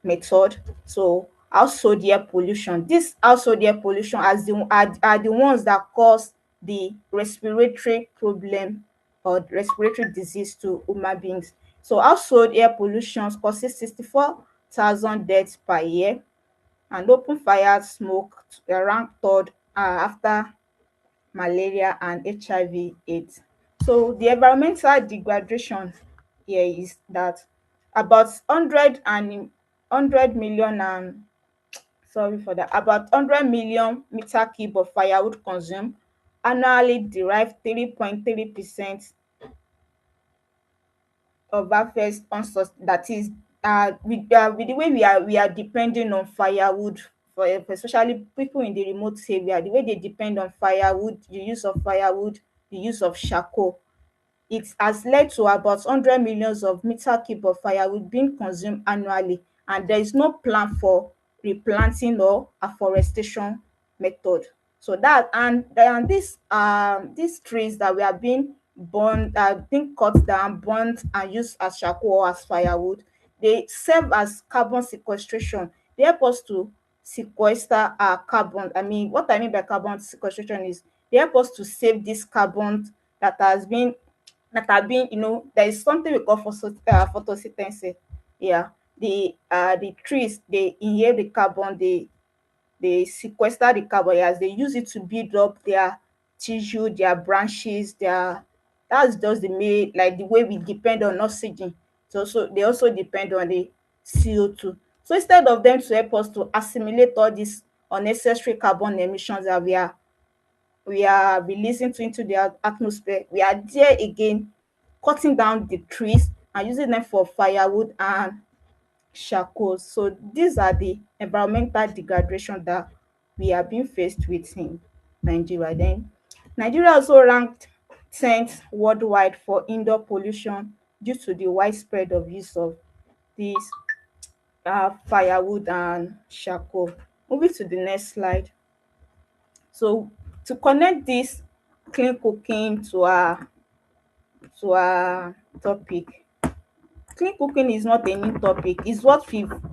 method. So household air pollution. This household air pollution are the ones that cause the respiratory problem or respiratory disease to human beings. So household air pollution causes 64,000 deaths per year, and open fire smoke rank third after malaria and HIV/AIDS. So the environmental degradation here is that about 100 million and sorry for that, about 100 million meter cube of firewood consumed annually derive 3.3% of harvest that is with the way we are depending on firewood, for especially people in the remote area, the way they depend on firewood, the use of firewood, the use of charcoal, it has led to about 100 millions of meter cube of firewood being consumed annually, and there is no plan for replanting or afforestation method. So that and these trees that we are being burned, being cut down, burnt and used as charcoal or as firewood, they serve as carbon sequestration. They help us to sequester our carbon. I mean, what I mean by carbon sequestration is they help us to save this carbon that has been that are being, there is something we call photosynthesis. Yeah, the trees, they inhale the carbon, they sequester the carbon as they use it to build up their tissue, their branches, their that's just the main, like the way we depend on oxygen. So they also depend on the CO2. So instead of them to help us to assimilate all these unnecessary carbon emissions that we are releasing into the atmosphere, we are there again cutting down the trees and using them for firewood and charcoal. So these are the environmental degradation that we are being faced with in Nigeria. Then Nigeria also ranked 10th worldwide for indoor pollution due to the widespread of use of these firewood and charcoal. Moving to the next slide. So to connect this clean cooking to our topic, clean cooking is not a new topic. It's what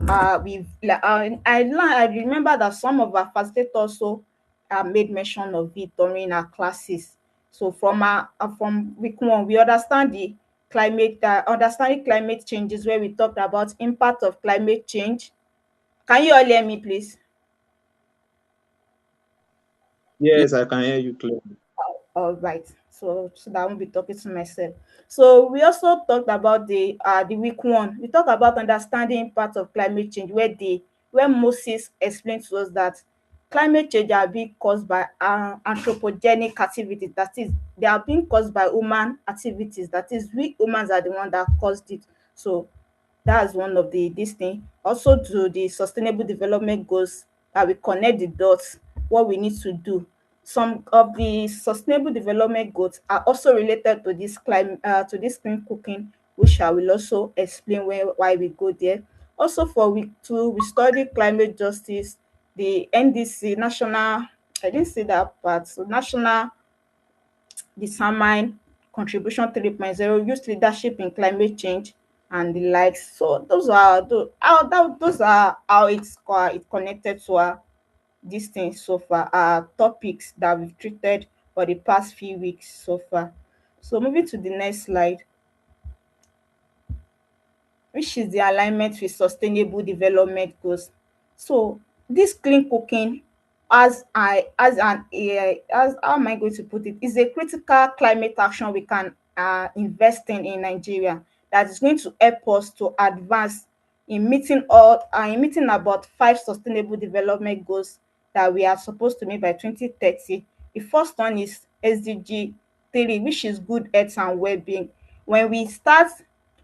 I remember that some of our facilitators also made mention of it during our classes. So from week one, we understand understanding climate changes, where we talked about impact of climate change. Can you all hear me, please? Yeah. Yes, I can hear you clearly. All right. So that I won't be talking to myself. So we also talked about the week one. We talked about understanding impact of climate change, where Moses explained to us that climate change are being caused by anthropogenic activities. That is, they are being caused by human activities. That is, we humans are the one that caused it. So that's one of the this thing. Also, to the sustainable development goals, that we connect the dots, what we need to do. Some of the sustainable development goals are also related to this clean cooking, which I will also explain why we go there. Also, for week two, we study climate justice, the NDC national, I didn't say that part, so national determine contribution 3.0, youth leadership in climate change and the likes. So those are how it connected to our dis thing so far, our topics that we've treated for the past few weeks so far. So moving to the next slide, which is the alignment with sustainable development goals. So this clean cooking, as how am I going to put it, is a critical climate action we can invest in Nigeria, that is going to help us to advance in meeting about five sustainable development goals that we are supposed to meet by 2030. The first one is SDG 3, which is good health and well-being. When we start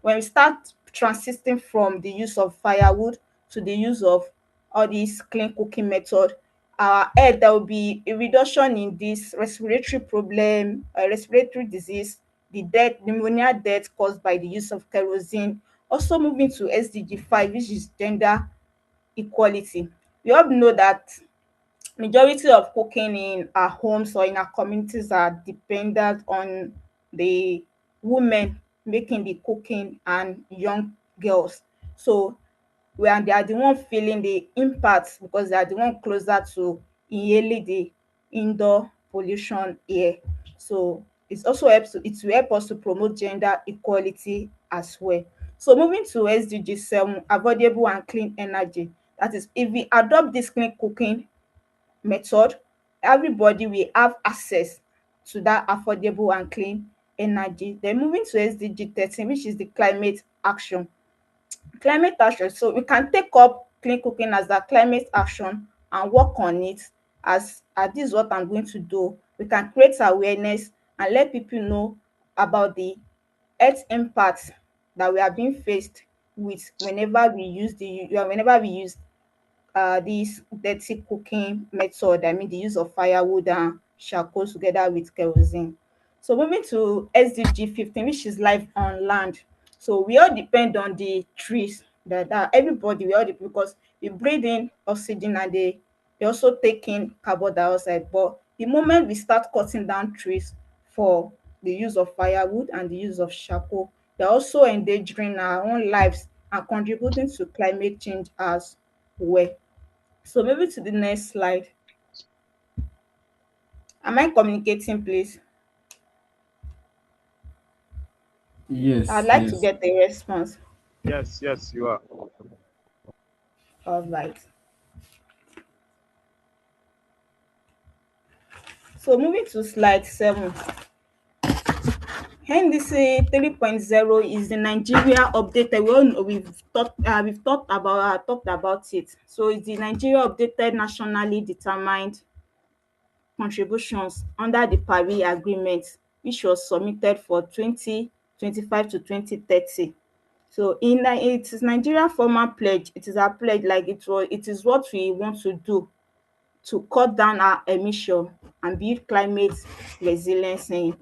when we start transiting from the use of firewood to the use of all these clean cooking method, our health, there will be a reduction in this respiratory problem, respiratory disease, the death, pneumonia death caused by the use of kerosene. Also moving to SDG 5, which is gender equality. We all know that majority of cooking in our homes or in our communities are dependent on the women making the cooking and young girls. So where they are the one feeling the impact, because they are the one closer to inhaling the indoor pollution air. So it will help us to promote gender equality as well. So moving to SDG 7, affordable and clean energy. That is, if we adopt this clean cooking method, everybody will have access to that affordable and clean energy. Then moving to SDG 13, which is the climate action. Climate action, so we can take up clean cooking as a climate action and work on it, as this is what I'm going to do. We can create awareness and let people know about the health impact that we are being faced with whenever we use this dirty cooking method, I mean the use of firewood and charcoal together with kerosene. So moving to SDG 15, which is life on land. So we all depend on the trees, that everybody, we all depend, because we breathe in oxygen and they also take in carbon dioxide. But the moment we start cutting down trees for the use of firewood and the use of charcoal, they're also endangering our own lives and contributing to climate change as well. So maybe to the next slide. Am I communicating, please? I'd Yes, like to yes. get a response. Yes, yes, you are. All right. So moving to slide 7. NDC 3.0 is the Nigeria updated. We all know, talked about it. So it's the Nigeria updated nationally determined contributions under the Paris Agreement, which was submitted for 2025 to 2030. So it is Nigeria formal pledge. It is our pledge, like it is what we want to do to cut down our emission and build climate resilience in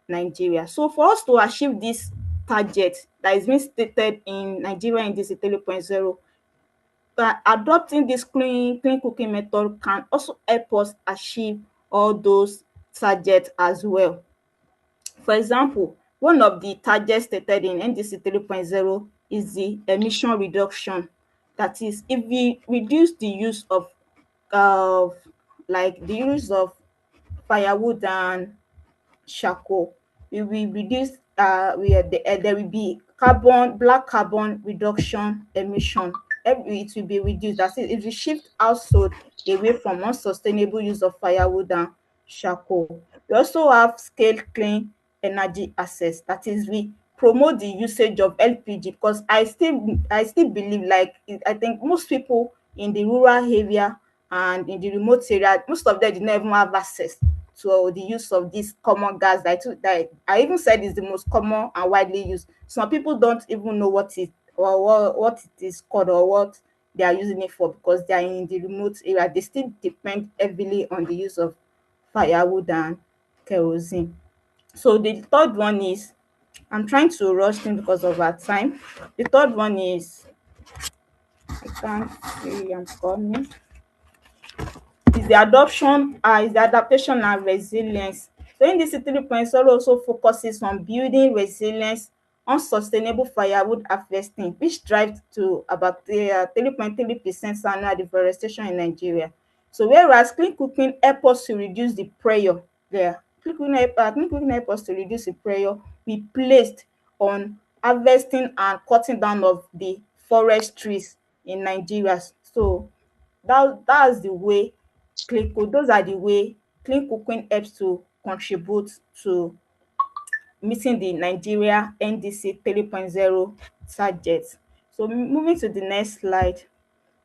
Nigeria. So for us to achieve this target that is being stated in Nigeria Industry 3.0, adopting this clean cooking method can also help us achieve all those targets as well. For example, one of the targets stated in NDC 3.0 is the emission reduction. That is, if we reduce the use of like the use of firewood and charcoal, we will reduce there will be carbon black carbon reduction emission. It will be reduced. That is, it will shift household away from unsustainable use of firewood and charcoal. We also have scale clean energy access. That is, we promote the usage of LPG, because I still believe, like, I think most people in the rural area and in the remote area, most of them did not even have access to the use of this common gas that I even said is the most common and widely used. Some people don't even know what it is called or what they are using it for, because they are in the remote area. They still depend heavily on the use of firewood and kerosene. So the third one is, I'm trying to rush things because of our time. The third one I can't see, I'm coming, is the adaptation and resilience. So in this 3 points also focuses on building resilience on sustainable firewood harvesting, which drives to about 3.3% annual deforestation in Nigeria. So whereas clean cooking help us to reduce the pressure there. Clean cooking help us to reduce the pressure we placed on harvesting and cutting down of the forest trees in Nigeria. So that's the way those are the way clean cooking helps to contribute to meeting the Nigeria NDC 3.0 target. So moving to the next slide.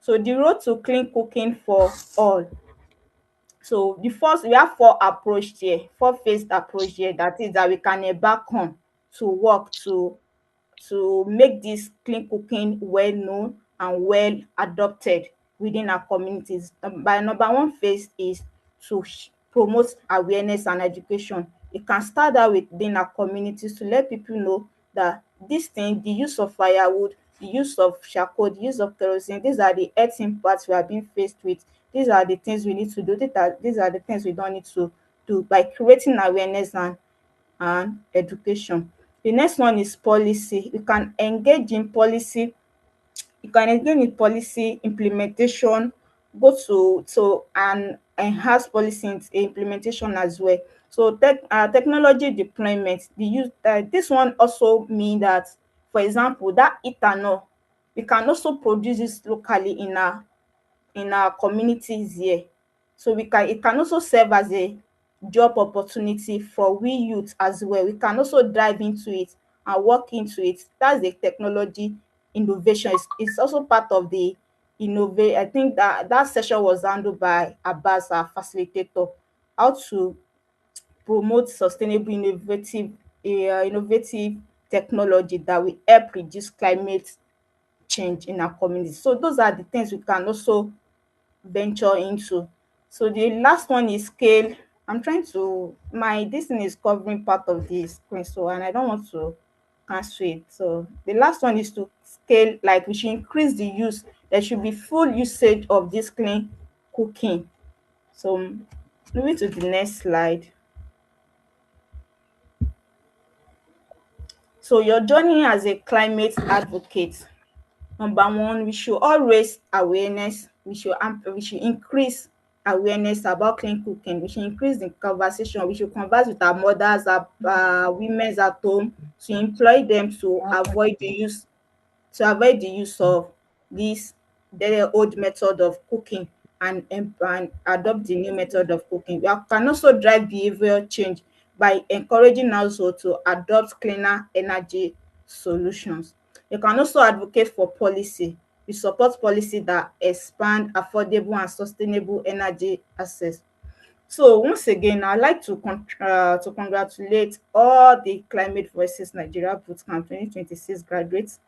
So the road to clean cooking for all. So the first, we have four phased approach here, that is that we can embark on to work to make this clean cooking well known and well adopted within our communities. By number one phase is to promote awareness and education. You can start out within our communities to let people know that this thing, the use of firewood, the use of charcoal, the use of kerosene, these are the health impacts we are being faced with. These are the things we need to do. These are the things we don't need to do, by creating awareness and education. The next one is policy. You can engage in policy implementation, go to and enhance policy implementation as well. So technology deployment, this one also mean that, for example, that ethanol, we can also produce this locally in our communities here. So it can also serve as a job opportunity for we youth as well. We can also dive into it and work into it. That's the technology innovation. It's also part of the innovate. I think that session was handled by Abbas, our facilitator, how to promote sustainable innovative technology that will help reduce climate change in our community. So those are the things we can also venture into. So the last one is scale. I'm trying to my this thing is covering part of the screen, so and I don't want to cancel it. So the last one is to scale, like we should increase the use. There should be full usage of this clean cooking. So moving to the next slide. So your journey as a climate advocate. Number one, we should all raise awareness. We should increase awareness about clean cooking. We should increase the conversation. We should converse with our mothers, our women at home, to employ them to avoid the use of this the old method of cooking, and adopt the new method of cooking. We can also drive behavioral change by encouraging household to adopt cleaner energy solutions. You can also advocate for policy. We support policy that expand affordable and sustainable energy access. So once again, I'd like to congratulate all the Climate Voices Nigeria Bootcamp 2026 graduates.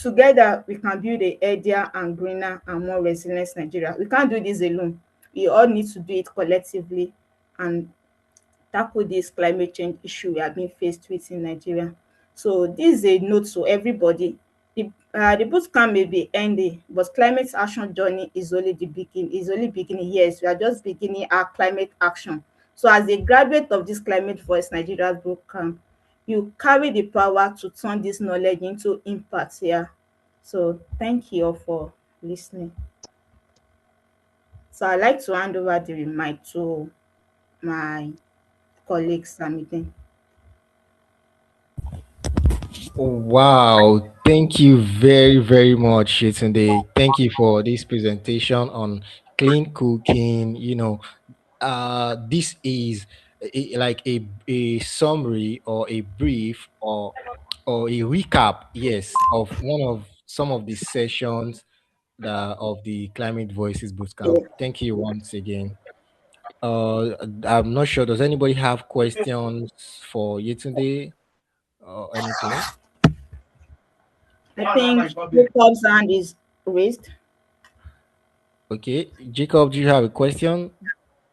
Together, we can build a healthier and greener and more resilient Nigeria. We can't do this alone. We all need to do it collectively and tackle this climate change issue we are being faced with in Nigeria. So this is a note to everybody. The boot camp may be ending, but climate action journey is only the beginning. Is only beginning. Yes, we are just beginning our climate action. So as a graduate of this Climate Voice Nigeria boot camp, you carry the power to turn this knowledge into impact here. So thank you all for listening. So I'd like to hand over the mic to my colleague Samiden. Wow, thank you very, very much, Yetunde. Thank you for this presentation on clean cooking. This is like a summary or a brief or a recap, yes, of one of some of the sessions of the Climate Voices Bootcamp. Thank you once again. I'm not sure. Does anybody have questions for Yetunde or anything? I think Jacob's hand is raised. Okay, Jacob, do you have a question?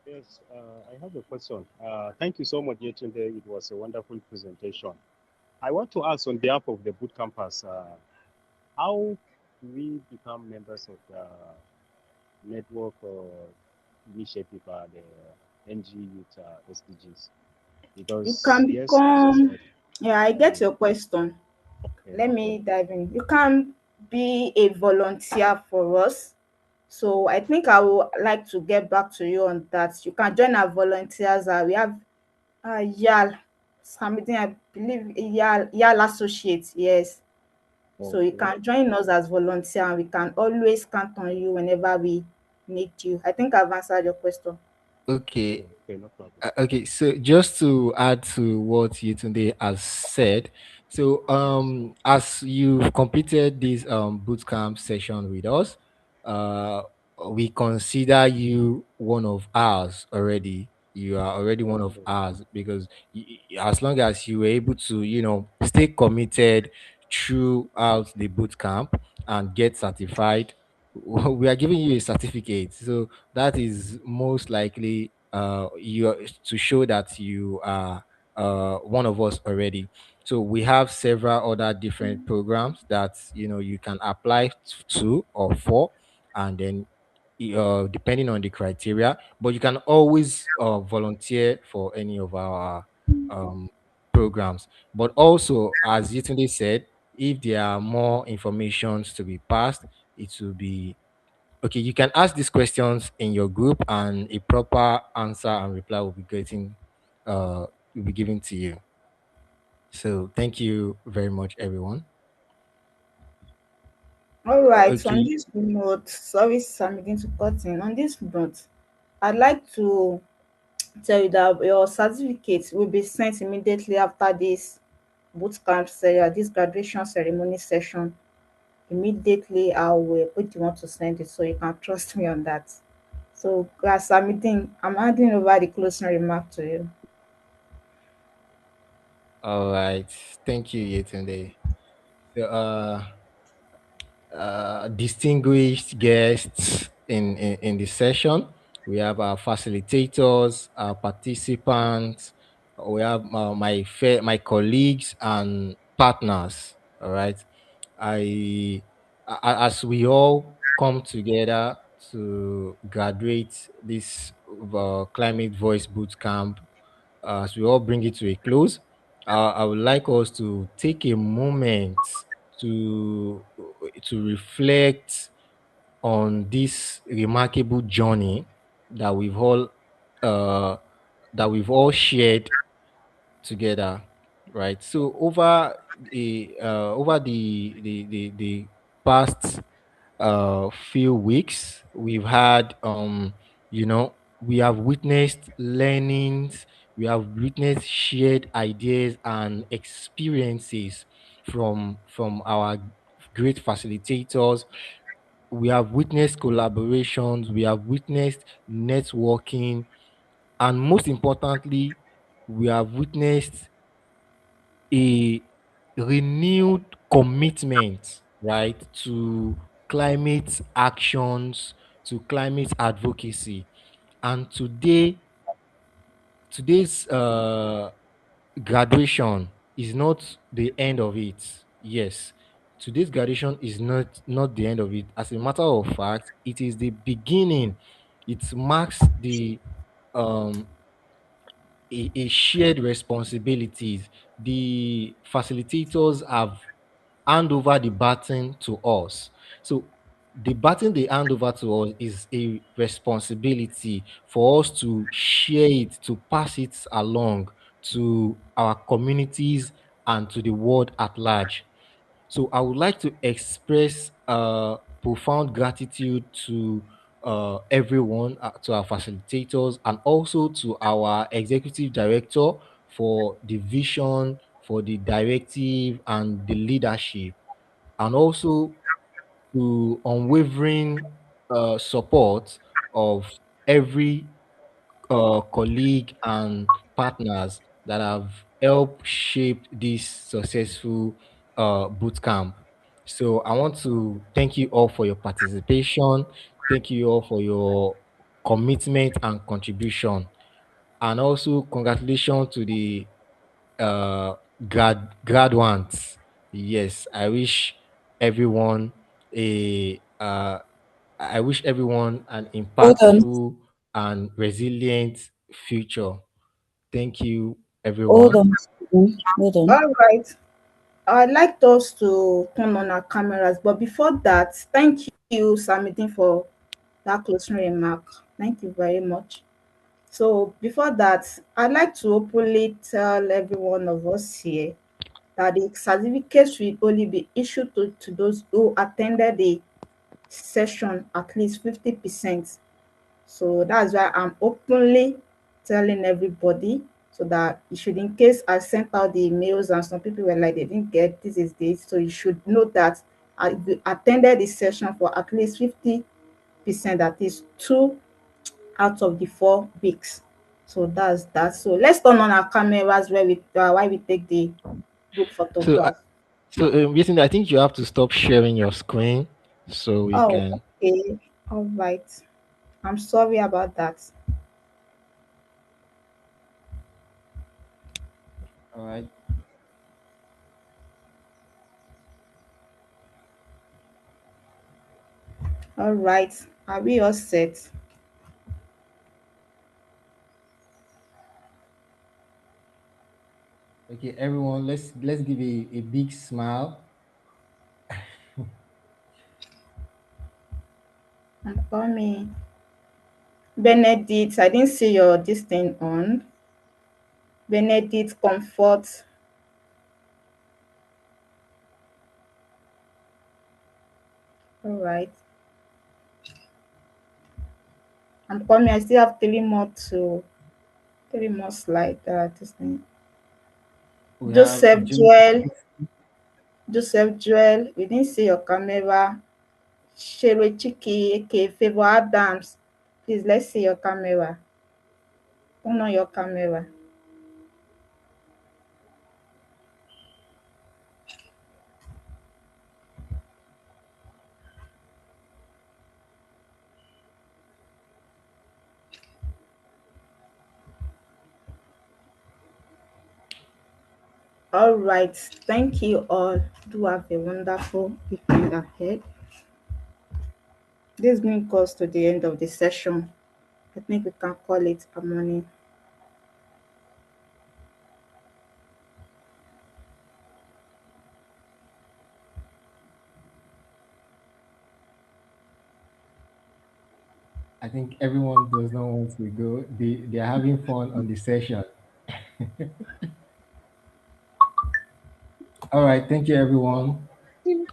Yes, I have a question. Thank you so much, Yetunde. It was a wonderful presentation. I want to ask on behalf of the boot campus, how do we become members of the network or initiative, the NG Youth SDGs? You Because, can yes, as you become, said, yeah, I get um, your question. okay, Let no me problem. dive in. You can be a volunteer for us. So I think I would like to get back to you on that. You can join our volunteers. We have YAL, something I believe YAL Associates, yes. So you Okay, can join us as volunteer and we can always count on you whenever we need you. I think I've answered your question. Okay. okay, no problem. Okay, so just to add to what Yetunde has said, so as you've completed this boot camp session with us, uh we consider you one of ours already. You are already one of Okay, ours because as long as you were able to, stay committed throughout the boot camp and get certified, we are giving you a certificate. So that is most likely to show that you are one of us already. So we have several other different programs that you can apply to or for, and then depending on the criteria, but you can always volunteer for any of our um, programs. But also, as Yetunde said, if there are more informations to be passed, it will be okay. You can ask these questions in your group, and a proper answer and reply will be given to you. So thank you very much, everyone. All right. So on Okay. this note, sorry, sir, I'm beginning to cut in. On this note, I'd like to tell you that your certificate will be sent immediately after this this graduation ceremony session. Immediately, I will put you want to send it, so you can trust me on that. So, as I'm handing over the closing remark to you. All right. Thank you, Yetunde. So, distinguished guests in the session. We have our facilitators, our participants, we have my colleagues and partners. All right. I as we all come together to graduate this climate voice boot camp, as we all bring it to a close, I would like us to take a moment to reflect on this remarkable journey that uh, we've all shared together, right? So over the past few weeks, we've had we have witnessed learnings, we have witnessed shared ideas and experiences from our great facilitators. We have witnessed collaborations, we have witnessed networking, and most importantly, we have witnessed a renewed commitment, right, to climate actions, to climate advocacy. And today's graduation is not the end of it. Yes, today's graduation is not the end of it. As a matter of fact, it is the beginning. It marks the um a shared responsibilities. The facilitators have hand over the baton to us. So the baton they hand over to us is a responsibility for us to share it, to pass it along to our communities and to the world at large. So I would like to express profound gratitude to everyone, to our facilitators, and also to our executive director for the vision, for the directive, and the leadership, and also to unwavering support of every colleague and partners that have helped shape this successful boot camp. So I want to thank you all for your participation. Thank you all for your commitment and contribution. And also congratulations to the uh, graduates. Yes, everyone a I wish everyone an Hold on, impactful and resilient future. Thank you, hold everyone. on, hold on. All right. I'd like us to turn on our cameras, but before that, thank you, Samidin, for that closing remark. Thank you very much. So before that, I'd like to openly tell every one of us here that the certificates will only be issued to those who attended the session at least 50%. So that's why I'm openly telling everybody so that you should, in case I sent out the emails and some people were like, they didn't get this is this. So you should know that I attended the session for at least 50%, that is 2 out of the 4 weeks. So that's that. So let's turn on our cameras where we while we take the group So, photograph. Yasin, I think you have to stop sharing your screen so we Oh, can. okay. All right. I'm sorry about that. All right. All right. Are we all set? Okay, everyone, let's give a big smile. I'm coming. Benedict, I didn't see your this thing on. Benedict, comfort. All right. I'm coming. I still have 3 more slides. This thing. We have Joseph Joel. Joseph Joel. We didn't see your camera. Shere Chiki, aka Favor Adams. Please, let's see your camera. Turn on your camera. All right. Thank you all. Do have a wonderful weekend ahead. This brings us to the end of the session. I think we can call it a morning. I think everyone does not want to go. They are having fun on the session. All right, thank you, everyone. Please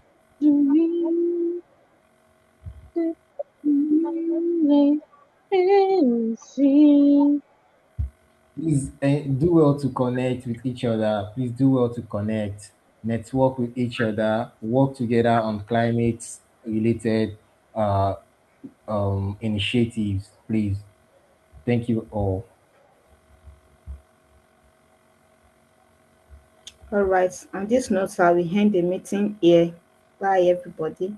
do well to connect with each other. Please do well to connect, network with each other, work together on climate related uh, initiatives. Please. Thank you all. All right. On this note, I will end the meeting here. Bye, everybody.